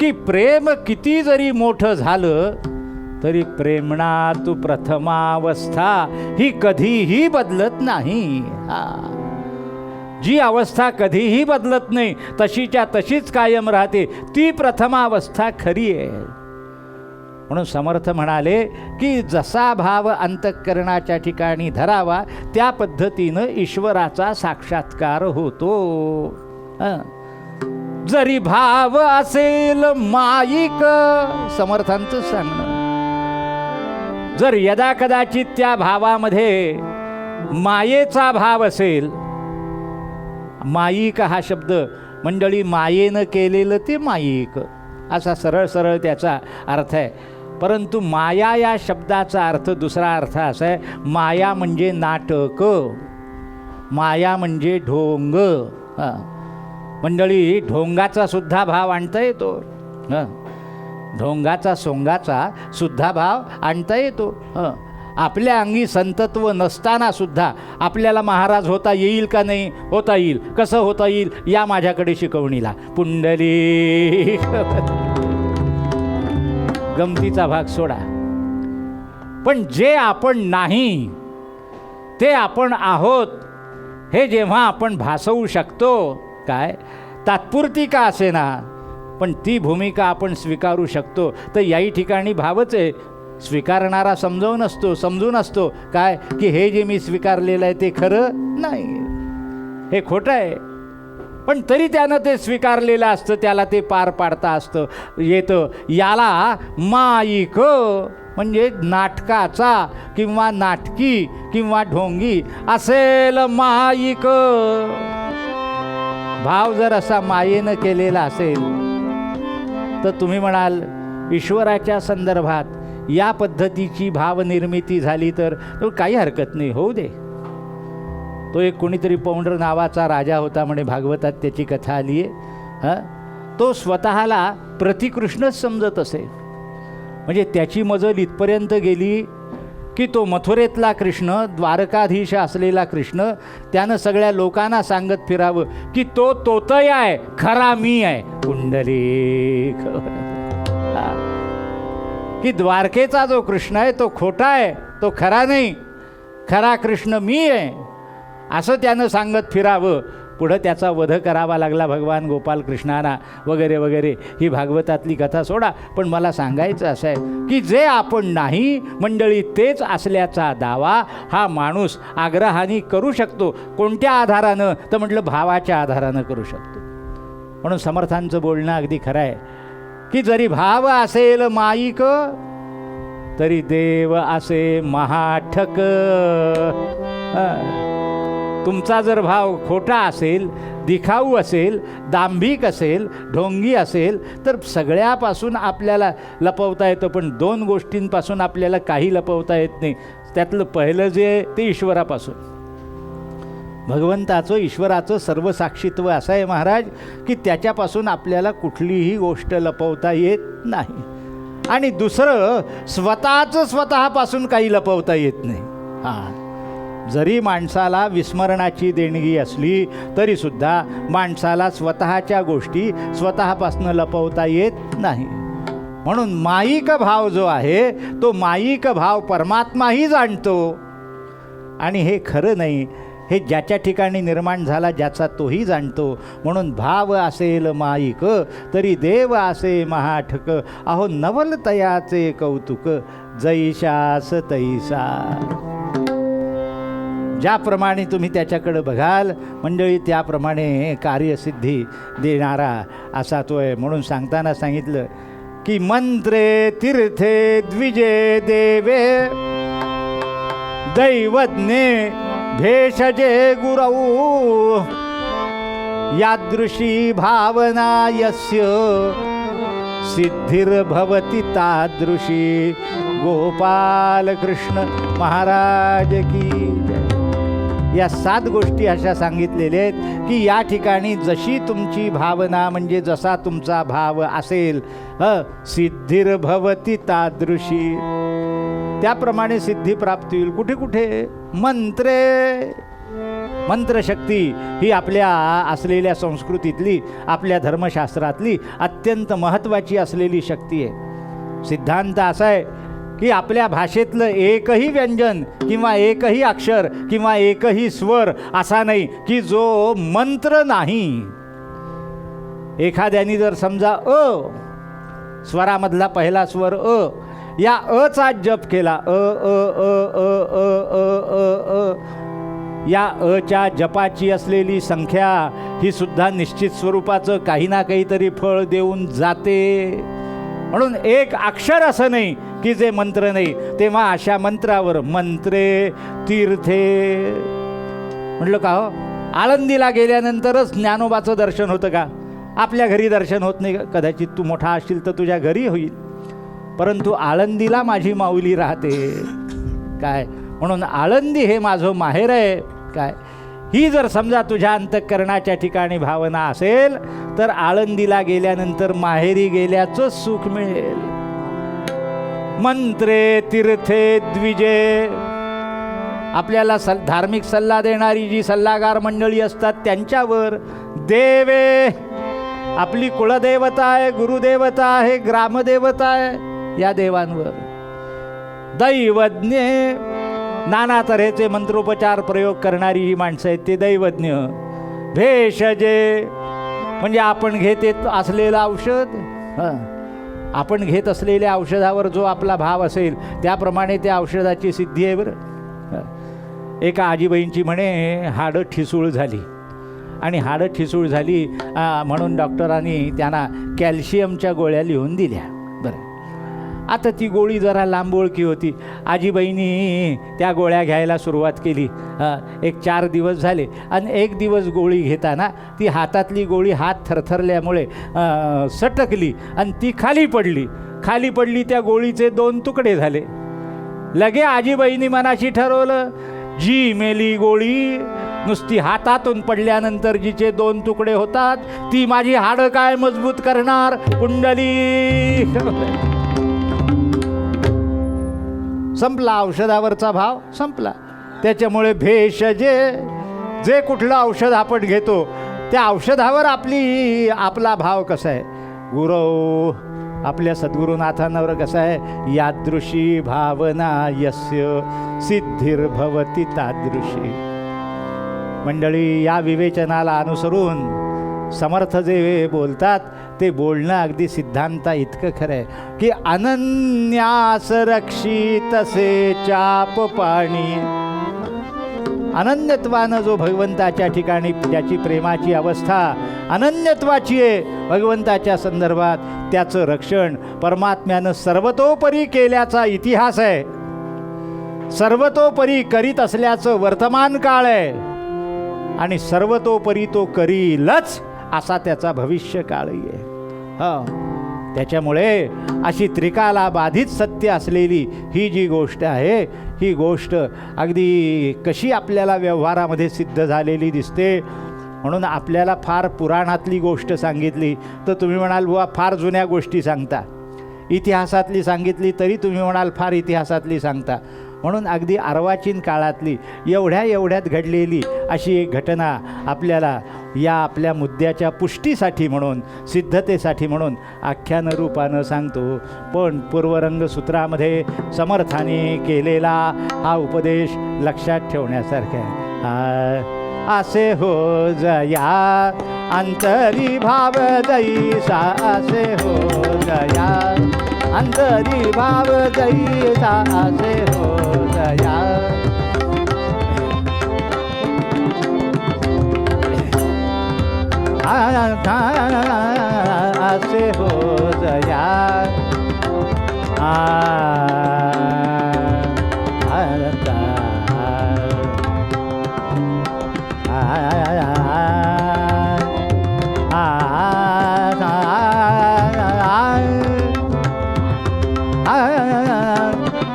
की प्रेम किती जरी मोठं झालं तरी प्रेमणा तू प्रथमावस्था ही कधीही बदलत नाही. जी अवस्था कधीही बदलत नाही तशीच्या तशीच कायम राहते, ती प्रथमावस्था खरी आहे. म्हणून समर्थ म्हणाले की जसा भाव अंतःकरणाच्या ठिकाणी धरावा त्या पद्धतीनं ईश्वराचा साक्षात्कार होतो. जरी भाव असेल माईक, समर्थांचं सांगणं, जर यदा कदाचित त्या भावामध्ये मायेचा भाव असेल, माईक हा शब्द मंडळी मायेनं केलेलं ते माईक असा सरळ सरळ त्याचा अर्थ आहे. परंतु माया या शब्दाचा अर्थ दुसरा अर्थ असा आहे, माया म्हणजे नाटक, माया म्हणजे ढोंग. मंडळी, ढोंगाचा सुद्धा भाव आणता येतो, ढोंगाचा सोंगाचा सुद्धा भाव आणता येतो. आपल्या अंगी संतत्व नसताना सुद्धा आपल्याला महाराज होता येईल का नाही? होता येईल. कसं होता येईल? या माझ्याकडे शिकवणीला. पुंडली गमतीचा भाग सोडा, पण जे आपण नाही ते आपण आहोत हे जेव्हा आपण भासवू शकतो, काय तात्पुरती का असेना पण ती भूमिका आपण स्वीकारू शकतो, तर याही ठिकाणी भावच आहे. स्वीकारणारा समजून असतो काय की हे जे मी स्वीकारलेलं आहे ते खरं नाही, हे खोटं आहे, पण तरी त्यानं ते स्वीकारलेलं असतं, त्याला ते पार पाडता येतं. याला माईक म्हणजे नाटकाचा किंवा नाटकी किंवा ढोंगी असेल माईक. भाव जर असा मायेनं केलेला असेल तर तुम्ही म्हणाल ईश्वराच्या संदर्भात या पद्धतीची भावनिर्मिती झाली तर काही हरकत नाही, होऊ दे. तो एक कोणीतरी पौंड्र नावाचा राजा होता म्हणे, भागवतात त्याची कथा आली आहे. तो स्वतःला प्रतिकृष्णच समजत असे. म्हणजे त्याची मजल इथपर्यंत गेली की तो मथुरेतला कृष्ण, द्वारकाधीश असलेला कृष्ण, त्यानं सगळ्या लोकांना सांगत फिरावं की तो तोतय आहे, खरा मी आहे. कुंडलिक. की द्वारकेचा जो कृष्ण आहे तो खोटा आहे, तो खरा नाही, खरा कृष्ण मी आहे, असं त्यानं सांगत फिरावं. पुढं त्याचा वध करावा लागला भगवान गोपाल कृष्णांना वगैरे वगैरे. ही भागवतातली कथा सोडा, पण मला सांगायचं असं आहे की जे आपण नाही मंडळी तेच असल्याचा दावा हा माणूस आग्रहाने करू शकतो. कोणत्या आधारानं? तर म्हटलं भावाच्या आधारानं करू शकतो. म्हणून समर्थांचं बोलणं अगदी खरं आहे की जरी भाव असेल माईक तरी देव असे महाठक. तुमचा जर भाव खोटा असेल, दिखाऊ असेल, दांभिक असेल, ढोंगी असेल तर सगळ्यापासून आपल्याला लपवता येतं, पण दोन गोष्टींपासून आपल्याला काही लपवता येत नाही. त्यातलं पहिलं जे ते ईश्वरापासून. भगवंताचं, ईश्वराचं सर्वसाक्षित्व असं आहे महाराज की त्याच्यापासून आपल्याला कुठलीही गोष्ट लपवता येत नाही. आणि दुसरं स्वतःपासून काही लपवता येत नाही. जरी माणसाला विस्मरणाची देणगी असली तरीसुद्धा माणसाला स्वतःच्या गोष्टी स्वतःपासून लपवता येत नाही. म्हणून माईक भाव जो आहे तो माईक भाव परमात्माही जाणतो. आणि हे खरं नाही, हे ज्याच्या ठिकाणी निर्माण झाला ज्याचा तोही जाणतो. म्हणून भाव असेल माईक तरी देव असे महाठक. अहो नवल तयाचे कौतुक जैशास तैसा. ज्याप्रमाणे तुम्ही त्याच्याकडे बघाल मंडळी त्याप्रमाणे कार्यसिद्धी देणारा असा तो आहे. म्हणून सांगताना सांगितलं की मंत्रे तीर्थे द्विजे देवे दैवज्ञे भेषजे गुरौ यादृशी भावना यस्य सिद्धिर्भवति तादृशी. गोपाल कृष्ण महाराज की. या 7 गोष्टी अशा सांगितलेल्या आहेत की या ठिकाणी जशी तुमची भावना म्हणजे जसा तुमचा भाव असेल सिद्धिर्भवति तादृशी, त्याप्रमाणे सिद्धी प्राप्त होईल. कुठे कुठे? मंत्रशक्ती ही आपल्या असलेल्या संस्कृतीतली, आपल्या धर्मशास्त्रातली अत्यंत महत्त्वाची असलेली शक्ती आहे. सिद्धांत असा आहे की आपल्या भाषेतलं एकही व्यंजन किंवा एकही अक्षर किंवा एकही स्वर असा नाही की जो मंत्र नाही. एखाद्याने जर समजा स्वरामधला पहिला स्वर या अचा जप केला, या अच्या जपाची असलेली संख्या ही सुद्धा निश्चित स्वरूपाचं काही ना काहीतरी फळ देऊन जाते. म्हणून एक अक्षर असं नाही की जे मंत्र नाही. तेव्हा अशा मंत्रावर मंत्रे तीर्थे म्हटलं का हो? आळंदीला गेल्यानंतरच ज्ञानोबाचं दर्शन होतं का? आपल्या घरी दर्शन होत नाही? कदाचित तू मोठा असशील तर तुझ्या घरी होईल, परंतु आळंदीला माझी माऊली राहते काय. म्हणून आळंदी हे माझं माहेर आहे काय. ही जर समजा तुझ्या अंतःकरणाच्या ठिकाणी भावना असेल तर आळंदीला गेल्यानंतर माहेरी गेल्याचं सुख मिळेल. मंत्रे तीर्थे द्विजे. आपल्याला धार्मिक सल्ला देणारी जी सल्लागार मंडळी असतात त्यांच्यावर. देवे आपली कुळदेवता आहे, गुरुदेवता आहे, ग्रामदेवता आहे, या देवांवर. दैवज्ञे नाना तऱ्हेचे मंत्रोपचार प्रयोग करणारी ही माणसं आहेत, ते दैवज्ञ. भेषजे म्हणजे आपण घेत असलेलं औषध. आपण घेत असलेल्या औषधावर जो आपला भाव असेल त्याप्रमाणे त्या औषधाची सिद्धी आहे बरं. एका आजीबाईंची म्हणे हाडं ठिसूळ झाली आणि हाडं ठिसूळ झाली म्हणून डॉक्टरांनी त्यांना कॅल्शियमच्या गोळ्या लिहून दिल्या. बरं, आता ती गोळी जरा लांबोळकी होती. आजीबाईंनी त्या गोळ्या घ्यायला सुरुवात केली. एक 4 दिवस झाले आणि एक दिवस गोळी घेताना ती हातातली गोळी हात थरथरल्यामुळे सटकली आणि ती खाली पडली. त्या गोळीचे 2 तुकडे झाले. लगे आजीबाईंनी मनाशी ठरवलं, जी मेली गोळी नुसती हातातून पडल्यानंतर जिचे 2 तुकडे होतात ती माझी हाडं काय मजबूत करणार. कुंडली संपला, औषधावरचा भाव संपला. त्याच्यामुळे भेषजे कुठलं औषध आपण घेतो त्या औषधावर आपला भाव कसा आहे. गुरव आपल्या सद्गुरुनाथांवर कसा आहे, यादृशी भावना यस्य सिद्धिर्भवती तादृशी. मंडळी, या विवेचनाला अनुसरून समर्थ जे बोलतात ते बोलणं अगदी सिद्धांता इतकं खरं आहे की अनन्यास रक्षितसे चाप पाणी. अनन्यत्वानं जो भगवंताच्या ठिकाणी ज्याची प्रेमाची अवस्था अनन्यत्वाची आहे भगवंताच्या संदर्भात, त्याचं रक्षण परमात्म्यानं सर्वतोपरी केल्याचा इतिहास आहे. सर्वतोपरी करीत असल्याचं वर्तमान काळ आहे आणि सर्वतोपरी तो करीलच असा त्याचा भविष्यकाळही आहे. त्याच्यामुळे अशी त्रिकाला बाधित सत्य असलेली ही जी गोष्ट आहे, ही गोष्ट अगदी कशी आपल्याला व्यवहारामध्ये सिद्ध झालेली दिसते. म्हणून आपल्याला फार पुराणातली गोष्ट सांगितली तर तुम्ही म्हणाल बुवा फार जुन्या गोष्टी सांगता, इतिहासातली सांगितली तरी तुम्ही म्हणाल फार इतिहासातली सांगता. म्हणून अगदी अर्वाचीन काळातली एवढ्यात घडलेली अशी एक घटना आपल्याला या आपल्या मुद्द्याच्या पुष्टीसाठी म्हणून, सिद्धतेसाठी म्हणून आख्यान रूपानं सांगतो. पण पूर्वरंगसूत्रामध्ये समर्थाने केलेला हा उपदेश लक्षात ठेवण्यासारखा आहे. असे हो जया अंतरी भाव जैसा, असे हो जया अंतरी भाव जैसा, असे हो जया. असे हो जया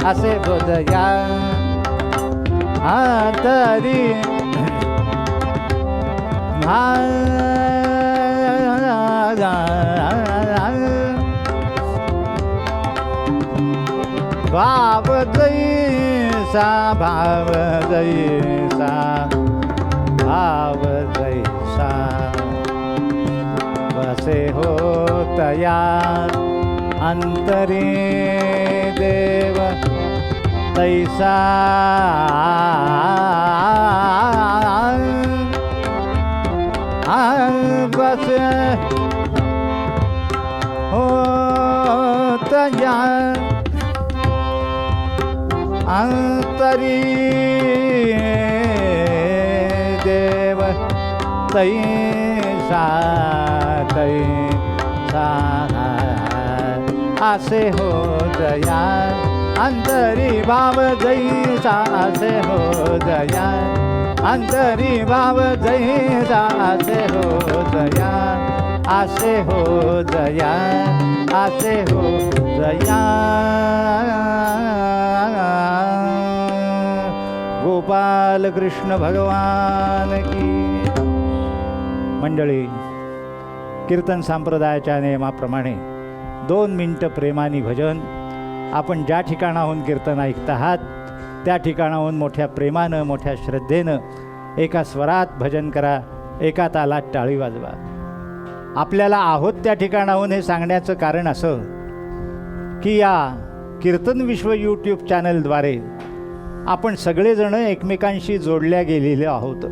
असे बोधया तरी भाव जैसा, भाव जैसा, भाव जैसा, वसे होतया अंतरी देव तैसा. बस होतया अंतरी देव तैसा, तैसा. असे हो जया अंतरी भाव जैसा, असे हो जया अंतरी भाव जैसा, असे हो जया, असे हो जया, असे हो जया. गोपाल कृष्ण भगवान की. मंडळी, कीर्तन संप्रदायाच्या नियमाप्रमाणे 2 मिनिटं प्रेमाने भजन. आपण ज्या ठिकाणाहून कीर्तन ऐकत आहात त्या ठिकाणाहून मोठ्या प्रेमानं, मोठ्या श्रद्धेनं एका स्वरात भजन करा, एका तालात टाळी वाजवा. आपल्याला आहोत त्या ठिकाणाहून हे सांगण्याचं कारण असं की या कीर्तन विश्व यूट्यूब चॅनलद्वारे आपण सगळेजण एकमेकांशी जोडल्या गेलेले आहोत.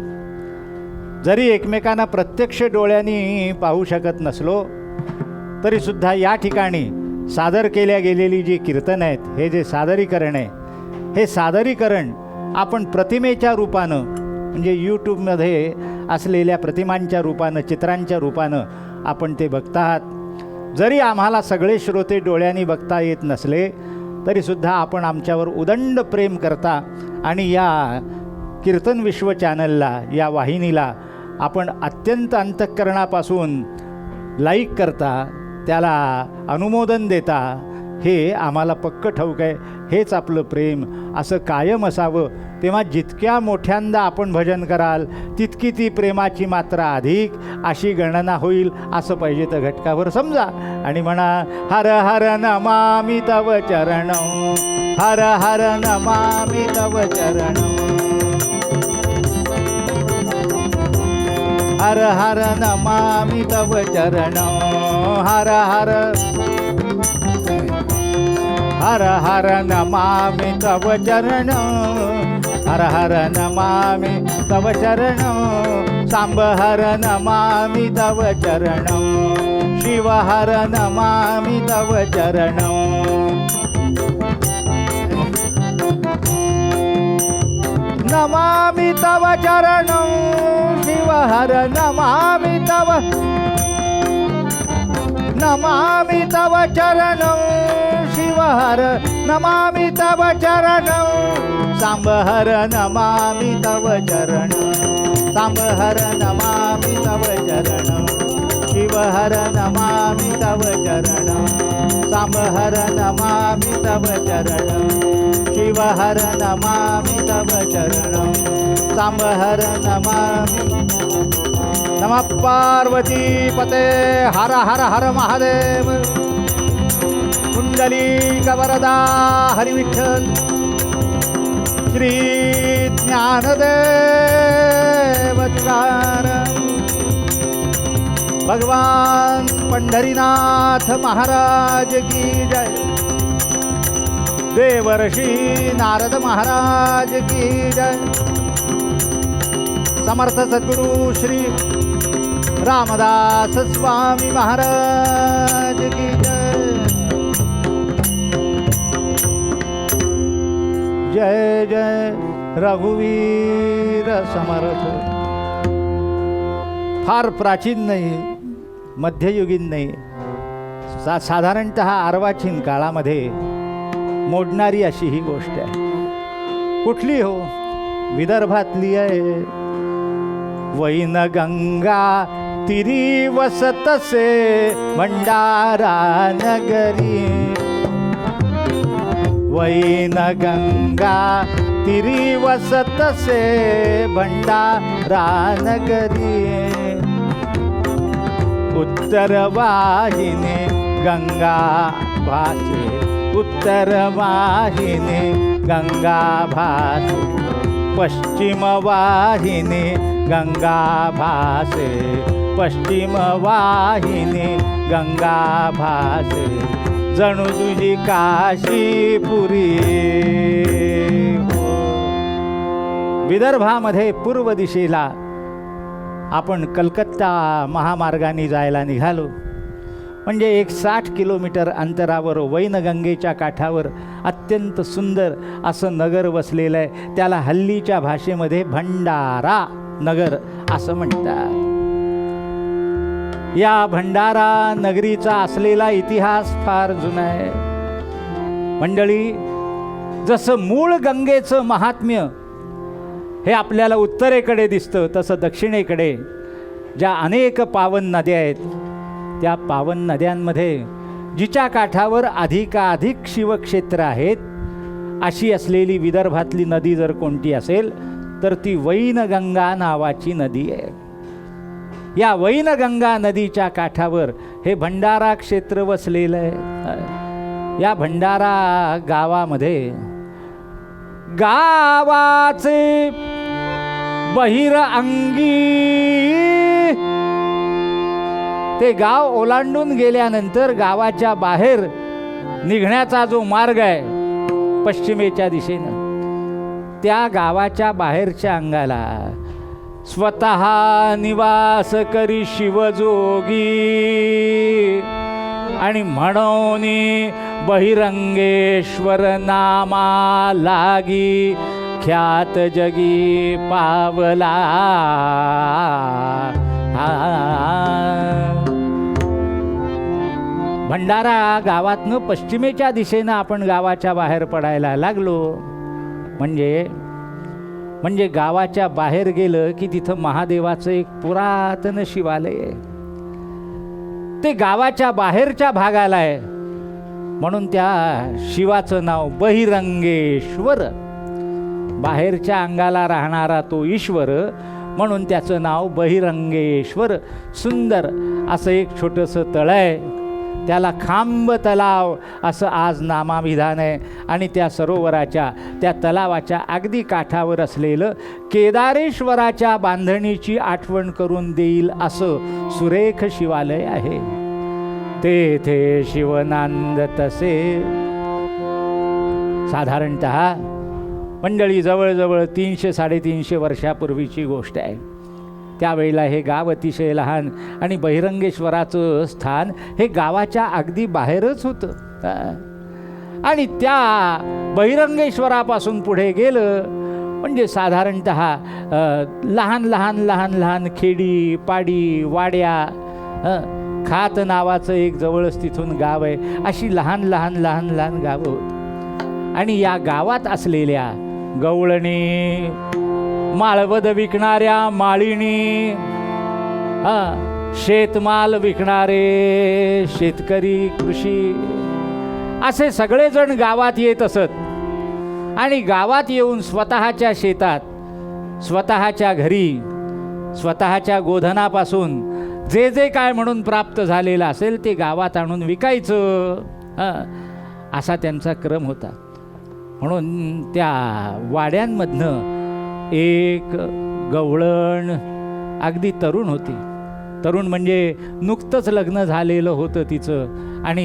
जरी एकमेकांना प्रत्यक्ष डोळ्यांनी पाहू शकत नसलो तरीसुद्धा या ठिकाणी सादर केल्या गेलेली जी कीर्तन आहेत, हे जे सादरीकरण आहे, हे सादरीकरण आपण प्रतिमेच्या रूपानं, म्हणजे यूट्यूबमध्ये असलेल्या प्रतिमांच्या रूपानं, चित्रांच्या रूपानं आपण ते बघत आहात. जरी आम्हाला सगळे श्रोते डोळ्यांनी बघता येत नसले तरीसुद्धा आपण आमच्यावर उदंड प्रेम करता आणि या कीर्तन विश्व चॅनलला, या वाहिनीला आपण अत्यंत अंतःकरणापासून लाईक करता, त्याला अनुमोदन देता, हे आम्हाला पक्क ठाऊक आहे. हेच आपलं प्रेम असं कायम असावं. तेव्हा जितक्या मोठ्यांदा आपण भजन कराल तितकी ती प्रेमाची मात्रा अधिक अशी गणना होईल असं पाहिजे तर घटकावर समजा आणि म्हणा हर हर नमामि तव चरणं, हर हर नमामि तव चरणं, हर हर नमामि तव चरणं, हर हर हर हर नमामि तव चरणं, हर हर नमामि तव चरणं, सांब हर नमामि तव चरणं, शिव हर नमामि तव चरणं, नमामि तव चरणं, शिव हर नमामि तव, नमामि तव चरणं, शिव हर नमामि तव चरणं, सांब हर नमामि तव चरणं, सांब हर नमामि तव चरणं, शिव हर नमामि तव चरणं, सांब हर नमामि तव चरणं, शिव हर नमामि तव चरणं, सांब हर नमामि. नमः पार्वती पते. हर हर हर महादेव. कुंडलिक वरदा हरी विठ्ठल. श्री ज्ञानदेव तुकाराम. भगवान पंढरीनाथ महाराज की जय. देवर्षी नारद महाराज की जय. समर्थ सद्गुरु श्री रामदास स्वामी महाराज की जय. जय जय रघुवीर समर्थ. फार प्राचीन नाही, मध्ययुगीन नाही, साधारणतः अर्वाचीन काळामध्ये मोडणारी अशी ही गोष्ट आहे. कुठली हो? विदर्भातली आहे. वैनगंगा तिरी वसतसे भंडारा नगरी. वैनगंगा तिरी वसतसे भंडारा नगरी. उत्तर वाहिनी गंगा भासे. उत्तर वाहिनी गंगा भासे. पश्चिम वाहिनी गंगा भासे. पश्चिम वाहिनी गंगा भासे. जणू तुझी काशीपुरी. विदर्भामध्ये पूर्व दिशेला आपण कलकत्ता महामार्गाने जायला निघालो म्हणजे एक 60 किलोमीटर अंतरावर वैनगंगेच्या काठावर अत्यंत सुंदर असं नगर वसलेलं आहे. त्याला हल्लीच्या भाषेमध्ये भंडारा नगर असं म्हणतात. या भंडारा नगरीचा असलेला इतिहास फार जुना आहे. मंडळी, जसं मूळ गंगेचं महात्म्य हे आपल्याला उत्तरेकडे दिसतं तसं दक्षिणेकडे ज्या अनेक पावन नद्या आहेत त्या पावन नद्यांमध्ये जिच्या काठावर अधिकाधिक शिवक्षेत्र आहेत अशी असलेली विदर्भातली नदी जर कोणती असेल तर ती वैनगंगा नावाची नदी आहे. या वैनगंगा नदीच्या काठावर हे भंडारा क्षेत्र वसलेलं आहे. या भंडारा गावामध्ये गावाचे बहिरअंगी ते गाव ओलांडून गेल्यानंतर गावाच्या बाहेर निघण्याचा जो मार्ग आहे पश्चिमेच्या दिशेनं त्या गावाच्या बाहेरच्या अंगाला स्वतः निवास करी शिवजोगी आणि म्हणून बहिरंगेश्वर नामा लागी ख्यात जगी पावला. भंडारा गावातनं पश्चिमेच्या दिशेनं आपण गावाच्या बाहेर पडायला लागलो म्हणजे गावाच्या बाहेर गेलं की तिथं महादेवाचं एक पुरातन शिवालय आहे. ते गावाच्या बाहेरच्या भागाला आहे म्हणून त्या शिवाचं नाव बहिरंगेश्वर. बाहेरच्या अंगाला राहणारा तो ईश्वर म्हणून त्याचं नाव बहिरंगेश्वर. सुंदर असं एक छोटंसं तळं आहे, त्याला खांब तलाव असं आज नामाभिधान आहे. आणि त्या सरोवराच्या त्या तलावाच्या अगदी काठावर असलेलं केदारेश्वराच्या बांधणीची आठवण करून देईल असं सुरेख शिवालय आहे. तेथे शिवनांद तसे. साधारणतः मंडळी जवळजवळ 300-350 वर्षापूर्वीची गोष्ट आहे. त्यावेळेला हे गाव अतिशय लहान आणि बहिरंगेश्वराचं स्थान हे गावाच्या अगदी बाहेरच होतं. आणि त्या बहिरंगेश्वरापासून पुढे गेलं म्हणजे साधारणतः लहान लहान लहान लहान खेडी पाडी वाड्या, खात नावाचं एक जवळच तिथून गाव आहे, अशी लहान लहान लहान लहान गावं होती. आणि या गावात असलेल्या गवळणी, माळवद विकणाऱ्या माळिणी, शेतमाल विकणारे शेतकरी, कृषी, असे सगळेजण गावात येत असत. आणि गावात येऊन स्वतःच्या शेतात, स्वतःच्या घरी, स्वतःच्या गोधनापासून जे जे काय म्हणून प्राप्त झालेलं असेल ते गावात आणून विकायचं, असा त्यांचा क्रम होता. म्हणून त्या वाड्यांमधनं एक गवळण अगदी तरुण होती. तरुण म्हणजे नुकतंच लग्न झालेलं होतं तिचं आणि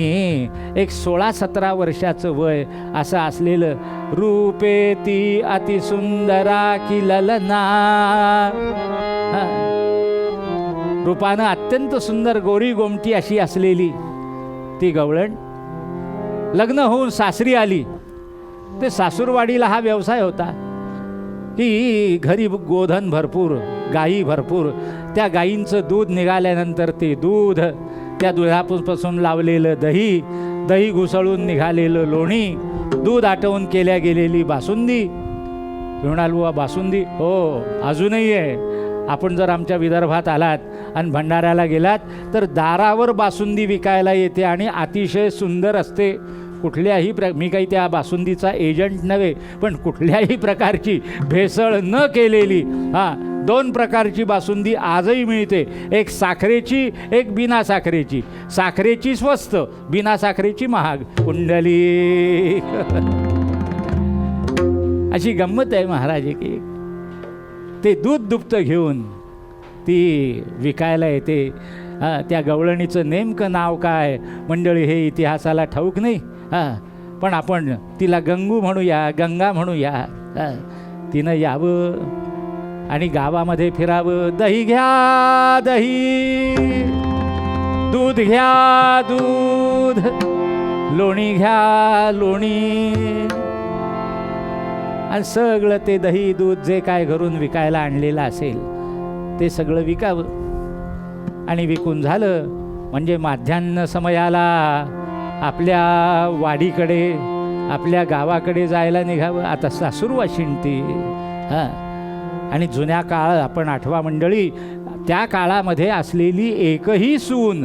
एक 16-17 वर्षाचं वय असं असलेलं. रूपे ती अतिसुंदरा की ललना, रूपानं अत्यंत सुंदर गोरी गोमटी अशी असलेली ती गवळण लग्न होऊन सासरी आली. ते सासूरवाडीला हा व्यवसाय होता की घरी गोधन भरपूर, गायी भरपूर, त्या गायींचं दूध निघाल्यानंतर ते दूध, त्या दुधापासून लावलेलं दही, दही घुसळून निघालेलं लोणी, दूध आटवून केल्या गेलेली बासुंदी. म्हणाल बुवा बासुंदी? हो, अजूनही आहे. आपण जर आमच्या विदर्भात आलात आणि भंडाऱ्याला गेलात तर दारावर बासुंदी विकायला येते आणि अतिशय सुंदर असते. कुठल्याही मी काही त्या बासुंदीचा एजंट नव्हे, पण कुठल्याही प्रकारची भेसळ न केलेली 2 प्रकारची बासुंदी आजही मिळते. एक साखरेची, एक बिना साखरेची. साखरेची स्वस्त, बिना साखरेची महाग. कुंडली अशी गंमत आहे महाराज की ते दूध दुभतं घेऊन ती विकायला येते. त्या गवळणीचं नेमकं नाव काय मंडळी हे इतिहासाला ठाऊक नाही, पण आपण तिला गंगू म्हणूया, गंगा म्हणूया. तिनं यावं आणि गावामध्ये फिरावं. दही घ्या दही, दूध घ्या दूध, लोणी घ्या लोणी, आणि सगळं ते दही दूध जे काय घरून विकायला आणलेलं असेल ते सगळं विकावं. आणि विकून झालं म्हणजे माध्यान्ह समयाला आपल्या वाडीकडे, आपल्या गावाकडे जायला निघावं. आता सासूरवाशीण ती. आणि जुन्या काळ आपण आठवा मंडळी, त्या काळामध्ये असलेली एकही सून,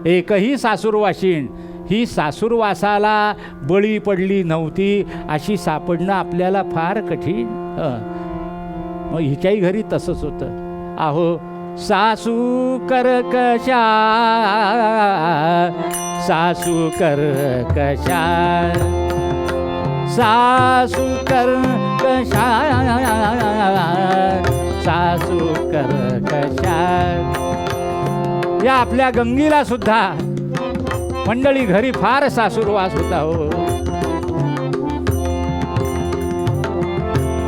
एकही सासूरवाशीण ही सासूरवासाला बळी पडली नव्हती अशी सापडणं आपल्याला फार कठीण. मग हिच्याही घरी तसंच होतं. अहो सासू कर्कशा, सासू कर्कशा, सासू कर्कशा, सासू कर्कशा. या आपल्या गंगीला सुद्धा मंडळी घरी फार सासूरवास होता. हो,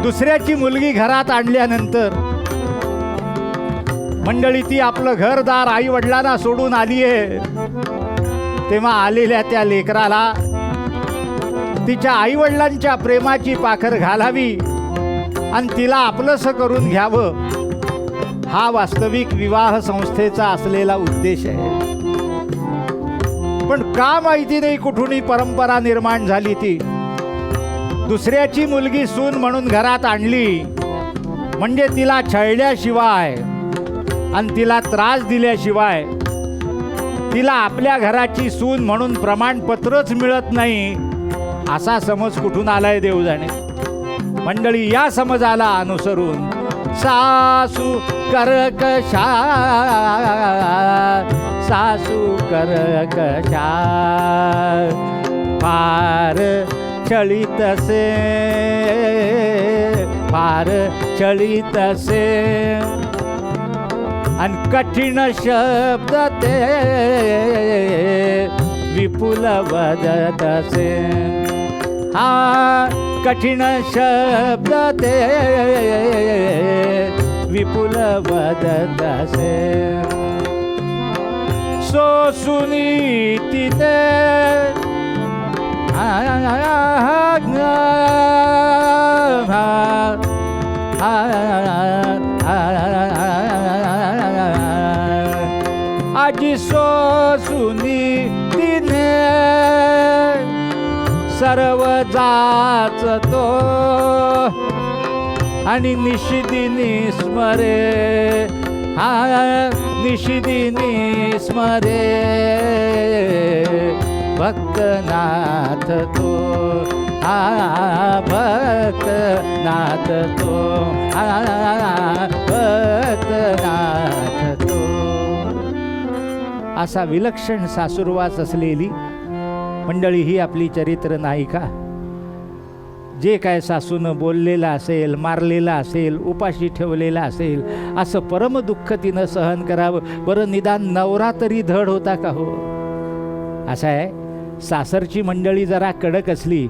दुसऱ्याची मुलगी घरात आणल्यानंतर मंडळी ती आपलं घरदार आई वडिलांना सोडून आली आहे, तेव्हा आलेल्या त्या लेकराला तिच्या आईवडिलांच्या प्रेमाची पाखर घालावी आणि तिला आपलंसं करून घ्यावं, हा वास्तविक विवाह संस्थेचा असलेला उद्देश आहे. पण का माहिती नाही कुठूनही परंपरा निर्माण झाली ती. दुसऱ्याची मुलगी सून म्हणून घरात आणली म्हणजे तिला छळल्याशिवाय आणि तिला त्रास दिल्याशिवाय तिला आपल्या घराची सून म्हणून प्रमाणपत्रच मिळत नाही, असा समज कुठून आलाय देव जाणे. मंडळी, या समजाला अनुसरून सासू कर्कशा, सासू कर्कशा, फार छळीतसे, फार छळीतसे, आणि कठीण शब्द ते विपुल वदतसे. हा कठीण शब्द ते विपुल वदतसे. सोसुनी तिने आजी सोसुनी तिने सर्व जाचतो आणि निशिदिनी स्मरे, हा निशिदिनी स्मरे भक्तनाथ तो, हा भक्तनाथ तो, हा भक्तनाथ तो. असा विलक्षण सासुरवास असलेली मंडळी ही आपली चरित्र नायिका. जे काय सासूनं बोललेलं असेल, मारलेलं असेल, उपाशी ठेवलेलं असेल, असं परम दुःख तिनं सहन करावं. बरं निदान नवरा तरी धड होता का हो? असं आहे, सासरची मंडळी जरा कडक असली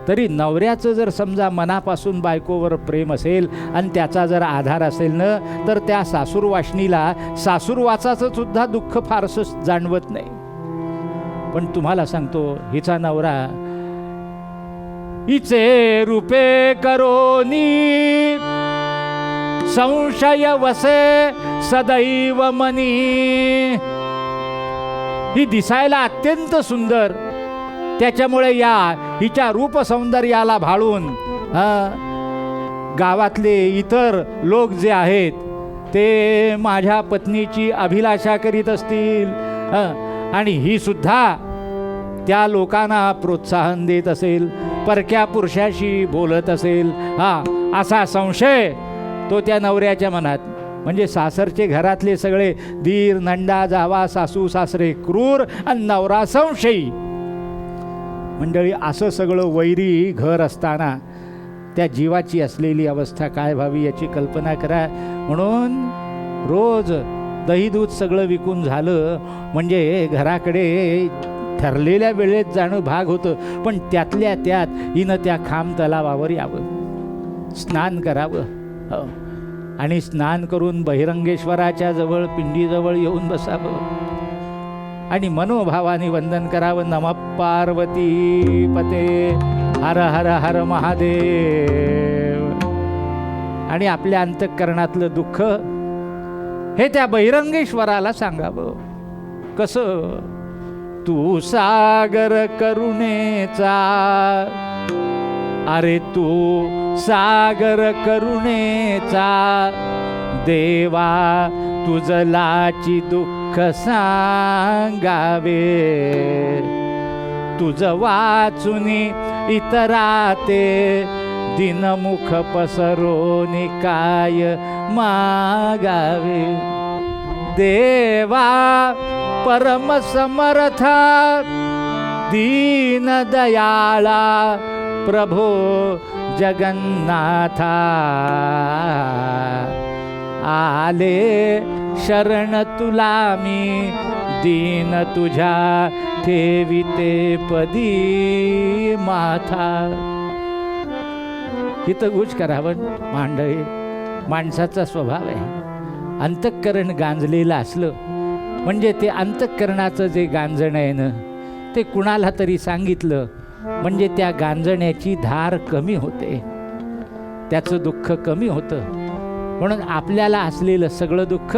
तरी नवऱ्याचं जर समजा मनापासून बायकोवर प्रेम असेल आणि त्याचा जर आधार असेल ना, तर त्या सासूरवासनीला सासूरवासाचं सुद्धा दुःख फारसं जाणवत नाही. पण तुम्हाला सांगतो, हिचा नवरा हिचे रूपे करोनी संशय वसे सदैव मनी. ही दिसायला अत्यंत सुंदर, त्याच्यामुळे या हिच्या रूप सौंदर्याला भाळून गावातले इतर लोक जे आहेत ते माझ्या पत्नीची अभिलाषा करीत असतील, आणि ही सुद्धा त्या लोकांना प्रोत्साहन देत असेल, परक्या पुरुषाशी बोलत असेल, असा संशय तो त्या नवऱ्याच्या मनात. म्हणजे सासरचे घरातले सगळे दीर, नंदा, जावा, सासू सासरे क्रूर आणि नवरा संशयी. मंडळी, असं सगळं वैरी घर असताना त्या जीवाची असलेली अवस्था काय व्हावी याची कल्पना करा. म्हणून रोज दही दूध सगळं विकून झालं म्हणजे घराकडे ठरलेल्या वेळेत जाणं भाग होतं. पण त्यातल्या त्यात हिनं त्या खांब तलावावर यावं, स्नान करावं, आणि स्नान करून बहिरंगेश्वराच्या जवळ, पिंडीजवळ येऊन बसावं आणि मनोभावाने वंदन करावं. नमः पार्वती पते, हर हर हर महादेव. आणि आपल्या अंतःकरणातलं दुःख हे त्या बहिरंगेश्वराला सांगावं. कसं? तू सागर करुणेचा, अरे तू सागर करुणेचा, देवा तुझलाची दुःख सांगावे. तुझ वाचुनी इतराते दिनमुख पसरोनी काय मागावे. देवा परम समर्था दीन दयाळा प्रभो जगन्नाथा, आले शरण तुला मी दीन तुझ्या ठेविते पदी माथा. हित गुज करावं मांडळे. माणसाचा स्वभाव आहे, अंतःकरण गांजलेलं असलं म्हणजे ते अंतःकरणाचं जे गांजण आहे ना, ते कुणाला तरी सांगितलं म्हणजे त्या गांजण्याची धार कमी होते, त्याचं दुःख कमी होतं. म्हणून आपल्याला असलेलं सगळं दुःख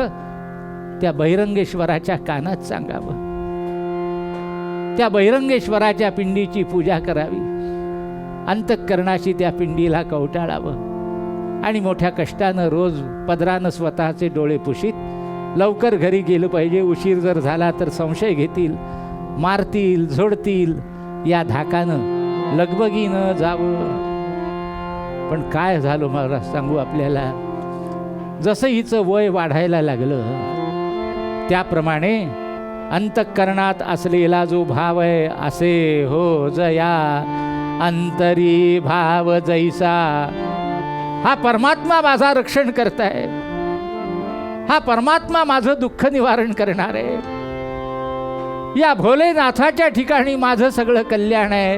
त्या बहिरंगेश्वराच्या कानात सांगावं. त्या बहिरंगेश्वराच्या पिंडीची पूजा करावी, अंतःकरणाशी त्या पिंडीला कवटाळावं आणि मोठ्या कष्टानं रोज पदरानं स्वतःचे डोळे पुशीत लवकर घरी गेलं पाहिजे. उशीर जर झाला तर संशय घेतील, मारतील, झोडतील, या धाकानं लगबगीनं जावं. पण काय झालं मला सांगू आपल्याला, जसं हिचं वय वाढायला लागलं त्याप्रमाणे अंतःकरणात असलेला जो भाव आहे, असे हो जया अंतरी भाव जैसा, हा परमात्मा माझा रक्षण करताय, हा परमात्मा माझं दुःख निवारण करणार आहे, या भोलेनाथाच्या ठिकाणी माझं सगळं कल्याण आहे.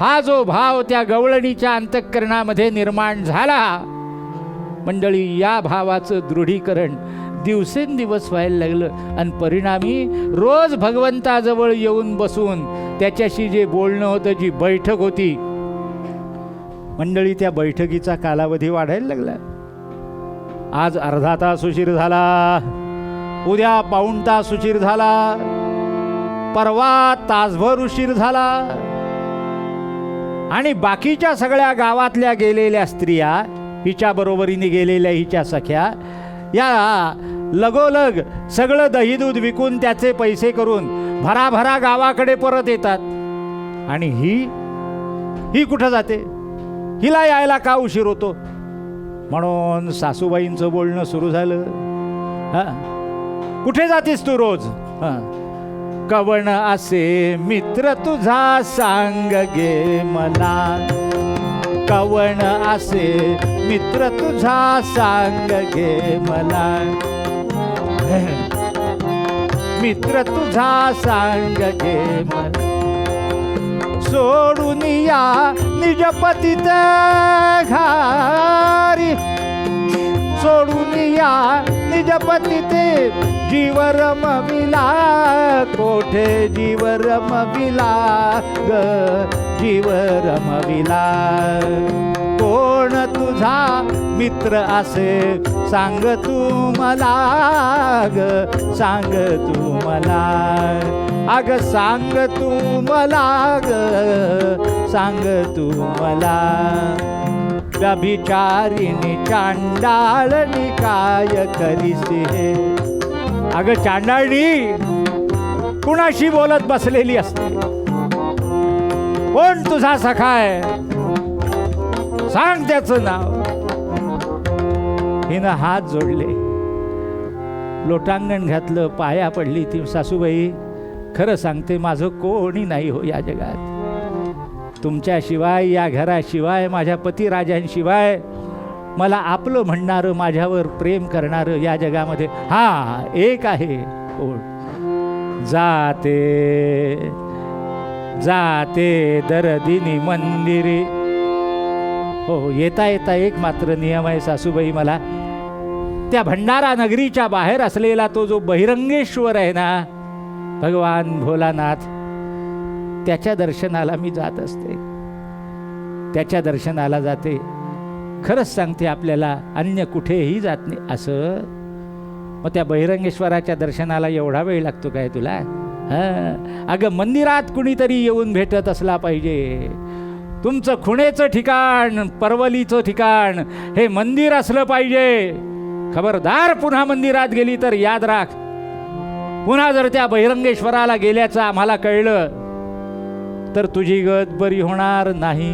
हा जो भाव त्या गवळणीच्या अंतःकरणामध्ये निर्माण झाला, मंडळी, या भावाचं दृढीकरण दिवसेंदिवस व्हायला लागलं आणि परिणामी रोज भगवंताजवळ येऊन बसून त्याच्याशी जे बोलणं होतं, जी बैठक होती, मंडळी, त्या बैठकीचा कालावधी वाढायला लागला. आज अर्धा तास उशीर झाला, उद्या पाऊण तास उशीर झाला, परवा तासभर उशीर झाला. आणि बाकीच्या सगळ्या गावातल्या गेलेल्या स्त्रिया, हिच्या बरोबरीने गेलेल्या हिच्या सख्या, या लगोलग सगळं दही दूध विकून त्याचे पैसे करून भराभरा गावाकडे परत येतात. आणि ही कुठं जाते? हिला यायला का उशीर होतो? म्हणून सासूबाईंचं बोलणं सुरू झालं. कुठे जातीस तू रोज? कवण असे मित्र तुझा सांग गे मला, कवण असे मित्र तुझा सांग गे मला, मित्र तुझा सांग गे मला, सोडून या निजपतीत घारी, सोडून या निजपतीत जीव रमविला, कोठे जीव रमविला ग, जीव रमविला. कोण तुझा मित्र असे सांग तू मला ग, सांग तू मला, अग सांग तू मला ग, सांग तू मला. व्यभिचारिणी चांडाळणी काय करीसी हे, अगं चांडाळणी कुणाशी बोलत बसलेली असते? कोण तुझा सखा आहे? सांग त्याचं नाव. हिनं हात जोडले, लोटांगण घातलं, पाया पडली ती. सासूबाई, खरं सांगते, माझं कोणी नाही हो या जगात, तुमच्याशिवाय, या घराशिवाय, माझ्या पतिराजांशिवाय मला आपलं म्हणणारं, माझ्यावर प्रेम करणारं या जगामध्ये एक आहे. कोण? जाते जाते दर्दिनी मंदिरे. हो, येता येता एक मात्र नियम आहे सासूबाई, मला त्या भंडारा नगरीच्या बाहेर असलेला तो जो बहिरंगेश्वर आहे ना, भगवान भोलानाथ, त्याच्या दर्शनाला मी जात असते, त्याच्या दर्शनाला जाते. खरंच सांगते आपल्याला, अन्य कुठेही जात नाही. असं मग त्या बहिरंगेश्वराच्या दर्शनाला एवढा वेळ लागतो काय तुला? अगं, मंदिरात कुणीतरी येऊन भेटत असला पाहिजे. तुमचं खुणेचं ठिकाण, परवलीचं ठिकाण हे मंदिर असलं पाहिजे. खबरदार, पुन्हा मंदिरात गेली तर याद राख, पुन्हा जर त्या बहिरंगेश्वराला गेल्याचं आम्हाला कळलं तर तुझी गत बरी होणार नाही.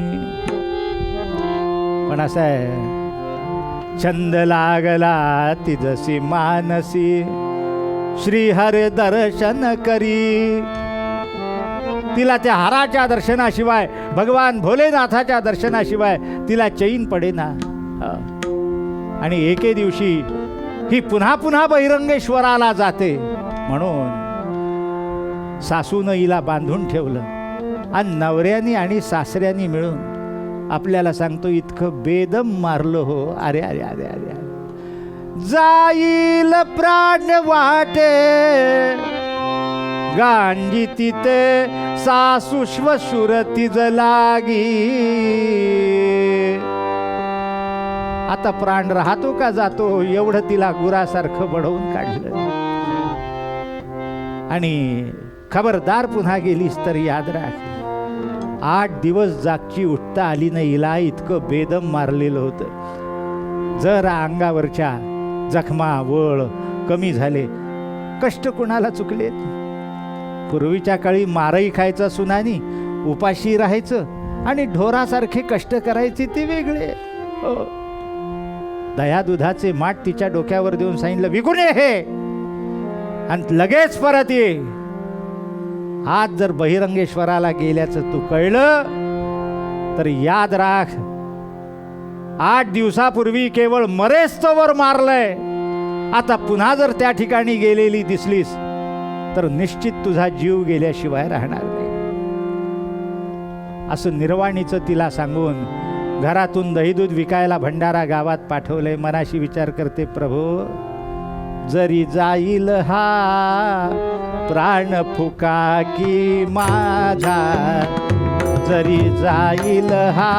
पण असं आहे, छंद लागला तिजसी मानसी, श्रीहरे दर्शन करी. तिला त्या हाराच्या दर्शनाशिवाय, भगवान भोलेनाथाच्या दर्शनाशिवाय तिला चैन पडेना. आणि एके दिवशी ही पुन्हा पुन्हा बहिरंगेश्वराला जाते. म्हणून सासूनं हिला बांधून ठेवलं आणि नवऱ्यानी आणि सासऱ्यानी मिळून आपल्याला सांगतो, इतकं बेदम मारलं हो. अरे अरे अरे अरे, जाईल प्राण वाटे गांजी तिथे सासू श्वशुर तिज लागी. आता प्राण राहतो का जातो, एवढं तिला गुरासारखं बडवून काढलं. आणि खबरदार पुन्हा गेलीस तर याद राख, 8 दिवस जागची उठता आली नाही हिला, इतकं बेदम मारलेलं होतं. जर अंगावरच्या जखमा वळ कमी झाले, कष्ट कुणाला चुकलेत? पूर्वीच्या काळी मारही खायचा सुनानी, उपाशी राहायचं आणि ढोरासारखे कष्ट करायचे ते वेगळे. हो. दया दुधाचे माठ तिच्या डोक्यावर देऊन सांगितलं, विकून ये हे आणि लगेच परत ये. आज जर बहिरंगेश्वराला गेल्याचं तू कळलं तर याद राख, 8 दिवसापूर्वी केवळ मरेस्तवर मारलंय. आता पुन्हा जर त्या ठिकाणी गेलेली दिसलीस तर निश्चित तुझा जीव गेल्याशिवाय राहणार नाही. असं निर्वाणीचं तिला सांगून घरातून दहीदूध विकायला भंडारा गावात पाठवलंय. मनाशी विचार करते, प्रभू जरी जाईल हा प्राण फुका की माझा, जरी जाईल हा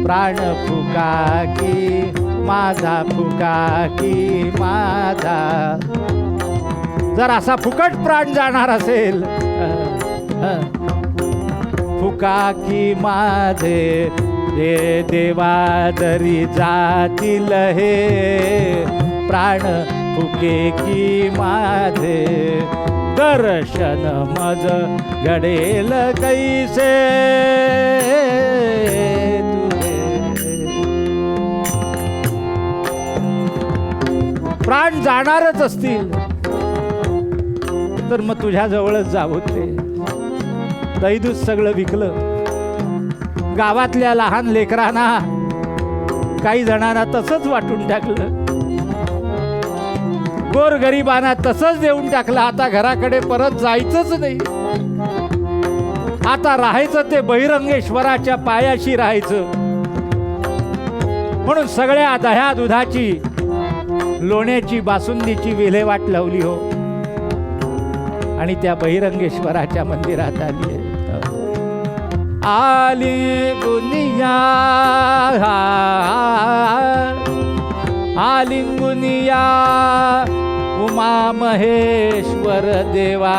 प्राण फुका की माझा, फुका की माझा. जर असा फुकट प्राण जाणार असेल, फुका की माझे हे देवा, जरी जातील हे प्राण फुके की माझे, दर्शन मज घडेल कैसे तुझे. प्राण जाणारच असतील तर मग तुझ्या जवळच जावं. ते दैदूत सगळं विकलं. गावातल्या लहान लेकरांना, काही जणांना तसंच वाटून टाकलं, गोरगरिबांना तसंच देऊन टाकलं. आता घराकडे परत जायचंच नाही. आता राहायचं ते बहिरंगेश्वराच्या पायाशी राहायचं. म्हणून सगळ्या दह्या दुधाची, लोण्याची, बासुंदीची विल्हेवाट लावली हो आणि त्या बहिरंगेश्वराच्या मंदिरात आली. आली गुनिया, आली गुनिया उमा महेश्वर देवा.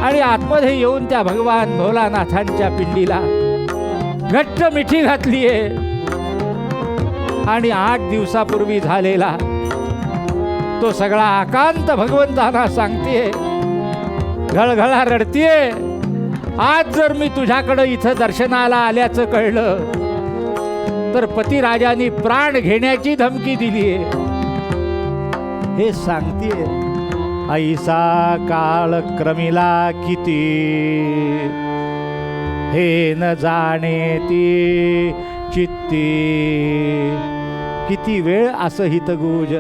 आणि आतमध्ये येऊन त्या भगवान भोलानाथांच्या पिंडीला घट्ट मिठी घातलीये आणि 8 दिवसापूर्वी झालेला तो सगळा आकांत भगवंतांना सांगतेय, घळघळा रडतीये. आज जर मी तुझ्याकडं इथं दर्शनाला आल्याचं कळलं तर पतिराजांनी प्राण घेण्याची धमकी दिलीये हे सांगतेय. ऐसा काळ क्रमिला किती, हे न जाणे ती चित्ती. किती वेळ असं हितगुज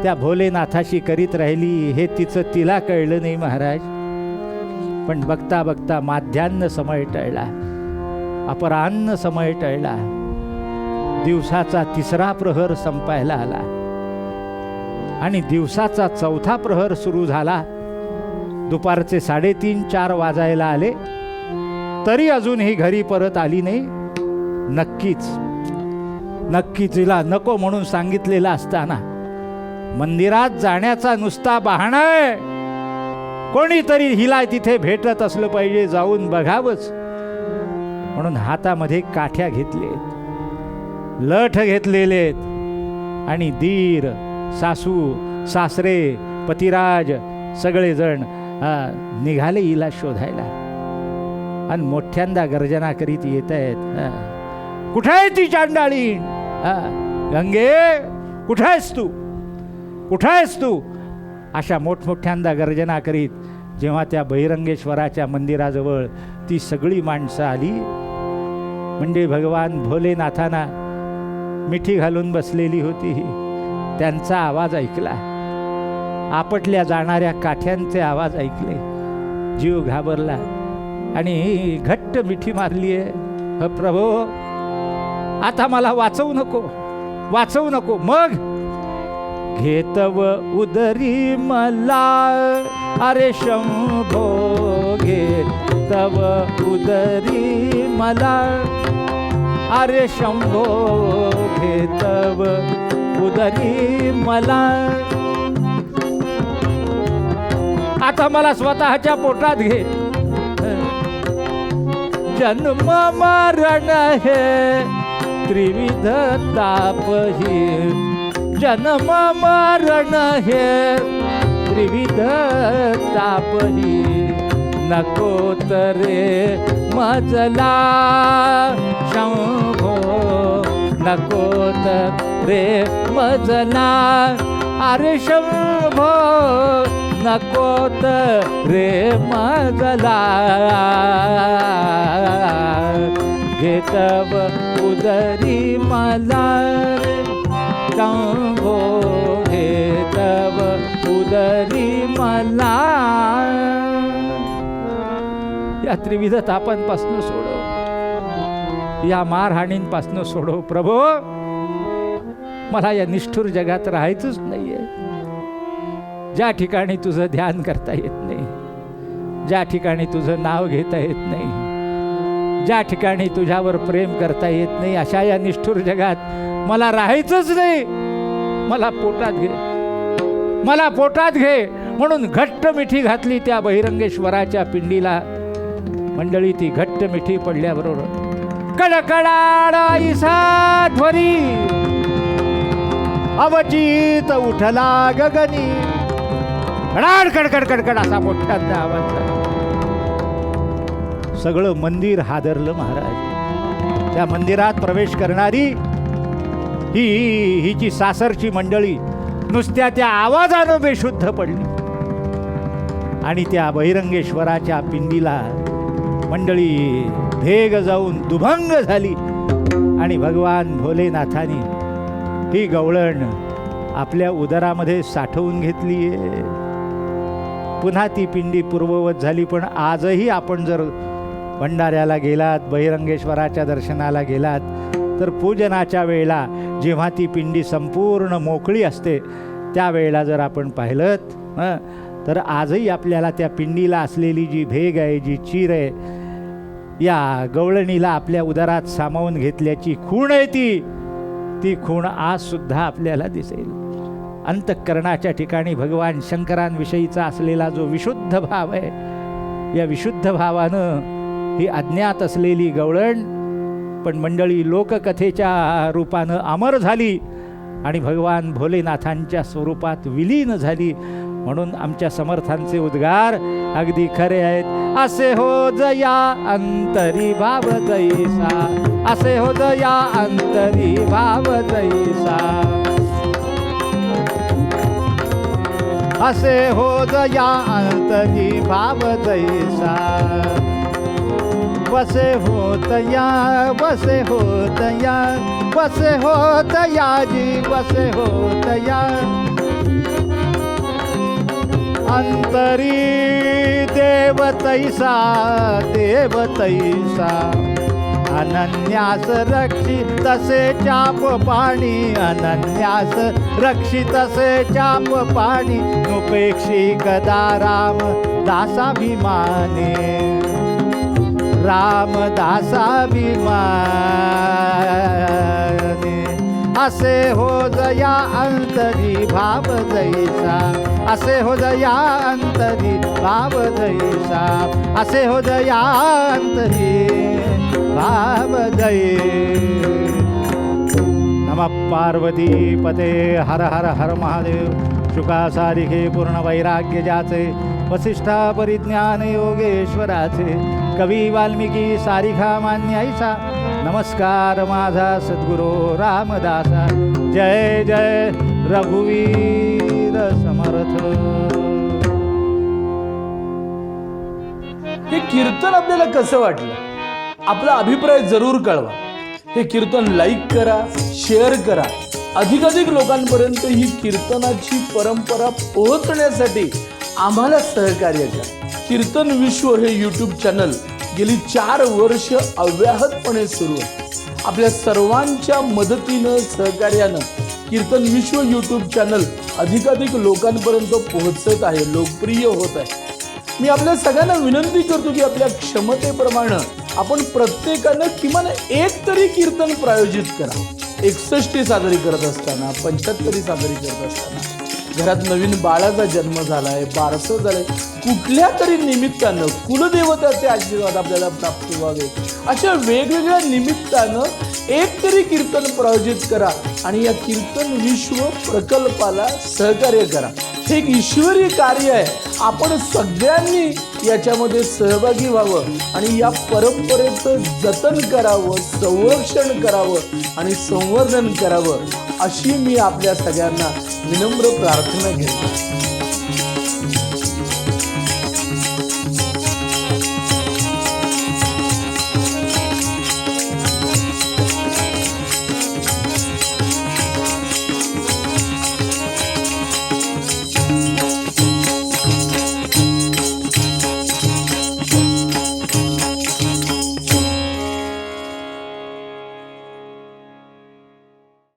त्या भोलेनाथाशी करीत राहिली हे तिचं तिला कळलं नाही महाराज. पण बघता बघता माध्यान्ह समय टळला, अपराह्न समय टळला, दिवसाचा 3रा प्रहर संपायला आला आणि दिवसाचा 4था प्रहर सुरू झाला. दुपारचे 3:30-4 वाजायला आले तरी अजूनही घरी परत आली नाही. नक्कीच तिला नको म्हणून सांगितलेलं असताना मंदिरात जाण्याचा नुसता बहाणा आहे. कोणीतरी हिला तिथे भेटत असलं पाहिजे, जाऊन बघावंच म्हणून हातामध्ये काठ्या घेतलेत, लठ घेतलेलेत आणि दीर, सासू, सासरे, पतिराज सगळेजण निघाले हिला शोधायला आणि मोठ्यांदा गर्जना करीत येत आहेत. कुठे आहे ती चांडाळी? गंगे कुठे आहेस तू, कुठे आहेस तू? अशा मोठमोठ्यांदा गर्जना करीत जेव्हा त्या बहिरंगेश्वराच्या मंदिराजवळ ती सगळी माणसं आली, म्हणजे भगवान भोलेनाथांना मिठी घालून बसलेली होती, त्यांचा आवाज ऐकला. आपटल्या जाणाऱ्या काठ्यांचे आवाज ऐकले. जीव घाबरला आणि घट्ट मिठी मारली आहे. प्रभो आता मला वाचवू नको. मग घेतव उदरी मला, अरे शंभो घेतव उदरी मला, अरे शंभो घेतव उदरी मला. आता मला स्वतःच्या पोटात घे. जन्म मरण हे त्रिविध ताप ही, जन्म मरण हे त्रिविध ताप ही, नको तरे मजला शंभो, नको तरे मजला अरे शंभो, नको तरे मजला. घेतव उदरी मला शंभो, घेतव उदरी मला. या त्रिविध तापांपासून सोडव, या मारहाणींपासून सोडव प्रभो. मला या निष्ठुर जगात राहायचंच नाहीये. ज्या ठिकाणी तुझं ध्यान करता येत नाही, ज्या ठिकाणी तुझं नाव घेता येत नाही, ज्या ठिकाणी तुझ्यावर प्रेम करता येत नाही, अशा या निष्ठुर जगात मला राहायचंच नाही. मला पोटात घे, मला पोटात घे. म्हणून घट्ट मिठी घातली त्या बहिरंगेश्वराच्या पिंडीला. मंडळी ती घट्ट मिठी पडल्याबरोबर कडकडाईसा ध्वनी अवचित उठला गगनी. कडाड कडकड कडकड असा मोठ्यांदा आवाज झाला. सगळं मंदिर हादरलं महाराज. त्या मंदिरात प्रवेश करणारी हिची सासरची मंडळी नुसत्या त्या आवाजानं बेशुद्ध पडली. आणि त्या बहिरंगेश्वराच्या पिंडीला मंडळी भेग जाऊन दुभंग झाली. आणि भगवान भोलेनाथानी ही गवळण आपल्या उदरामध्ये साठवून घेतली आहे. पुन्हा ती पिंडी पूर्ववत झाली. पण आजही आपण जर भंडाऱ्याला गेलात, बहिरंगेश्वराच्या दर्शनाला गेलात, तर पूजनाच्या वेळेला जेव्हा ती पिंडी संपूर्ण मोकळी असते त्यावेळेला जर आपण पाहिलं तर आजही आपल्याला त्या पिंडीला असलेली जी भेग आहे, जी चीर आहे, या गवळणीला आपल्या उदरात सामावून घेतल्याची खूण आहे ती खूण आजसुद्धा आपल्याला दिसेल. अंतःकरणाच्या ठिकाणी भगवान शंकरांविषयीचा असलेला जो विशुद्ध भाव आहे, या विशुद्ध भावानं ही अज्ञात असलेली गवळण पण मंडळी लोककथेच्या रूपानं अमर झाली आणि भगवान भोलेनाथांच्या स्वरूपात विलीन झाली. म्हणून आमच्या समर्थांचे उद्गार अगदी खरे आहेत. असे हो जया अंतरी भाव जैसा, असे हो जया अंतरी भाव जैसा, असे हो जया अंतरी भाव जैसा. वसे होतया, वसे होतया, वसे होतया जी, वसे होतया अंतरी देव तैसा, देव तैसा. अनन्यास रक्षी तसे चाप पाणी, अनन्यास रक्षी तसे चाप पाणी. नुपेक्षी कदा राम दासाभिमाने, रामदासाभिमाने. असे हो जया अंतरी भाव जैसा, असे हो जया अंतरी भाव जैसा, असे हो जया अंतरी भाव जै. नमः पार्वती पते हर हर हर महादेव. शुकासारिखे पूर्ण वैराग्य ज्याचे, वसिष्ठा परिज्ञान योगेश्वराचे. कवी वाल्मिकी सारिखा मान्यायसा. नमस्कार माझा सद्गुरो रामदासा. जय जय रघुवीर समर्थ. हे कीर्तन आपल्याला कसं वाटलं? आपला अभिप्राय जरूर कळवा. हे कीर्तन लाईक करा, शेअर करा. अधिकाधिक लोकांपर्यंत ही कीर्तनाची परंपरा पोहोचण्यासाठी आम्हाला सहकार्य करा. कीर्तन विश्व हे यूट्यूब चॅनल गेली 4 वर्ष अव्याहतपणे सुरू आहे. आपल्या सर्वांच्या मदतीनं, सहकार्यानं कीर्तन विश्व यूट्यूब चॅनल अधिकाधिक लोकांपर्यंत पोहोचत आहे, लोकप्रिय होत आहे. मी आपल्या सगळ्यांना विनंती करतो की आपल्या क्षमतेप्रमाणे आपण प्रत्येकानं किमान एक तरी कीर्तन प्रायोजित करा. 61 साजरी करत असताना, 75 साजरी करत असताना घरात नवीन बाळाचा जन्म झालाय, बारसं झालंय, कुठल्या तरी निमित्तानं कुलदेवताचे आशीर्वाद आपल्याला प्राप्त व्हावे, अशा वेगवेगळ्या निमित्तानं एक तरी कीर्तन प्रायोजित करा आणि या कीर्तन विश्व प्रकल्पाला सहकार्य करा. हे एक ईश्वरी कार्य आहे. आपण सगळ्यांनी याच्यामध्ये सहभागी व्हावं आणि या परंपरेचं जतन करावं, संरक्षण करावं आणि संवर्धन करावं, अशी मी आपल्या सगळ्यांना विनम्र प्रार्थना घेतो.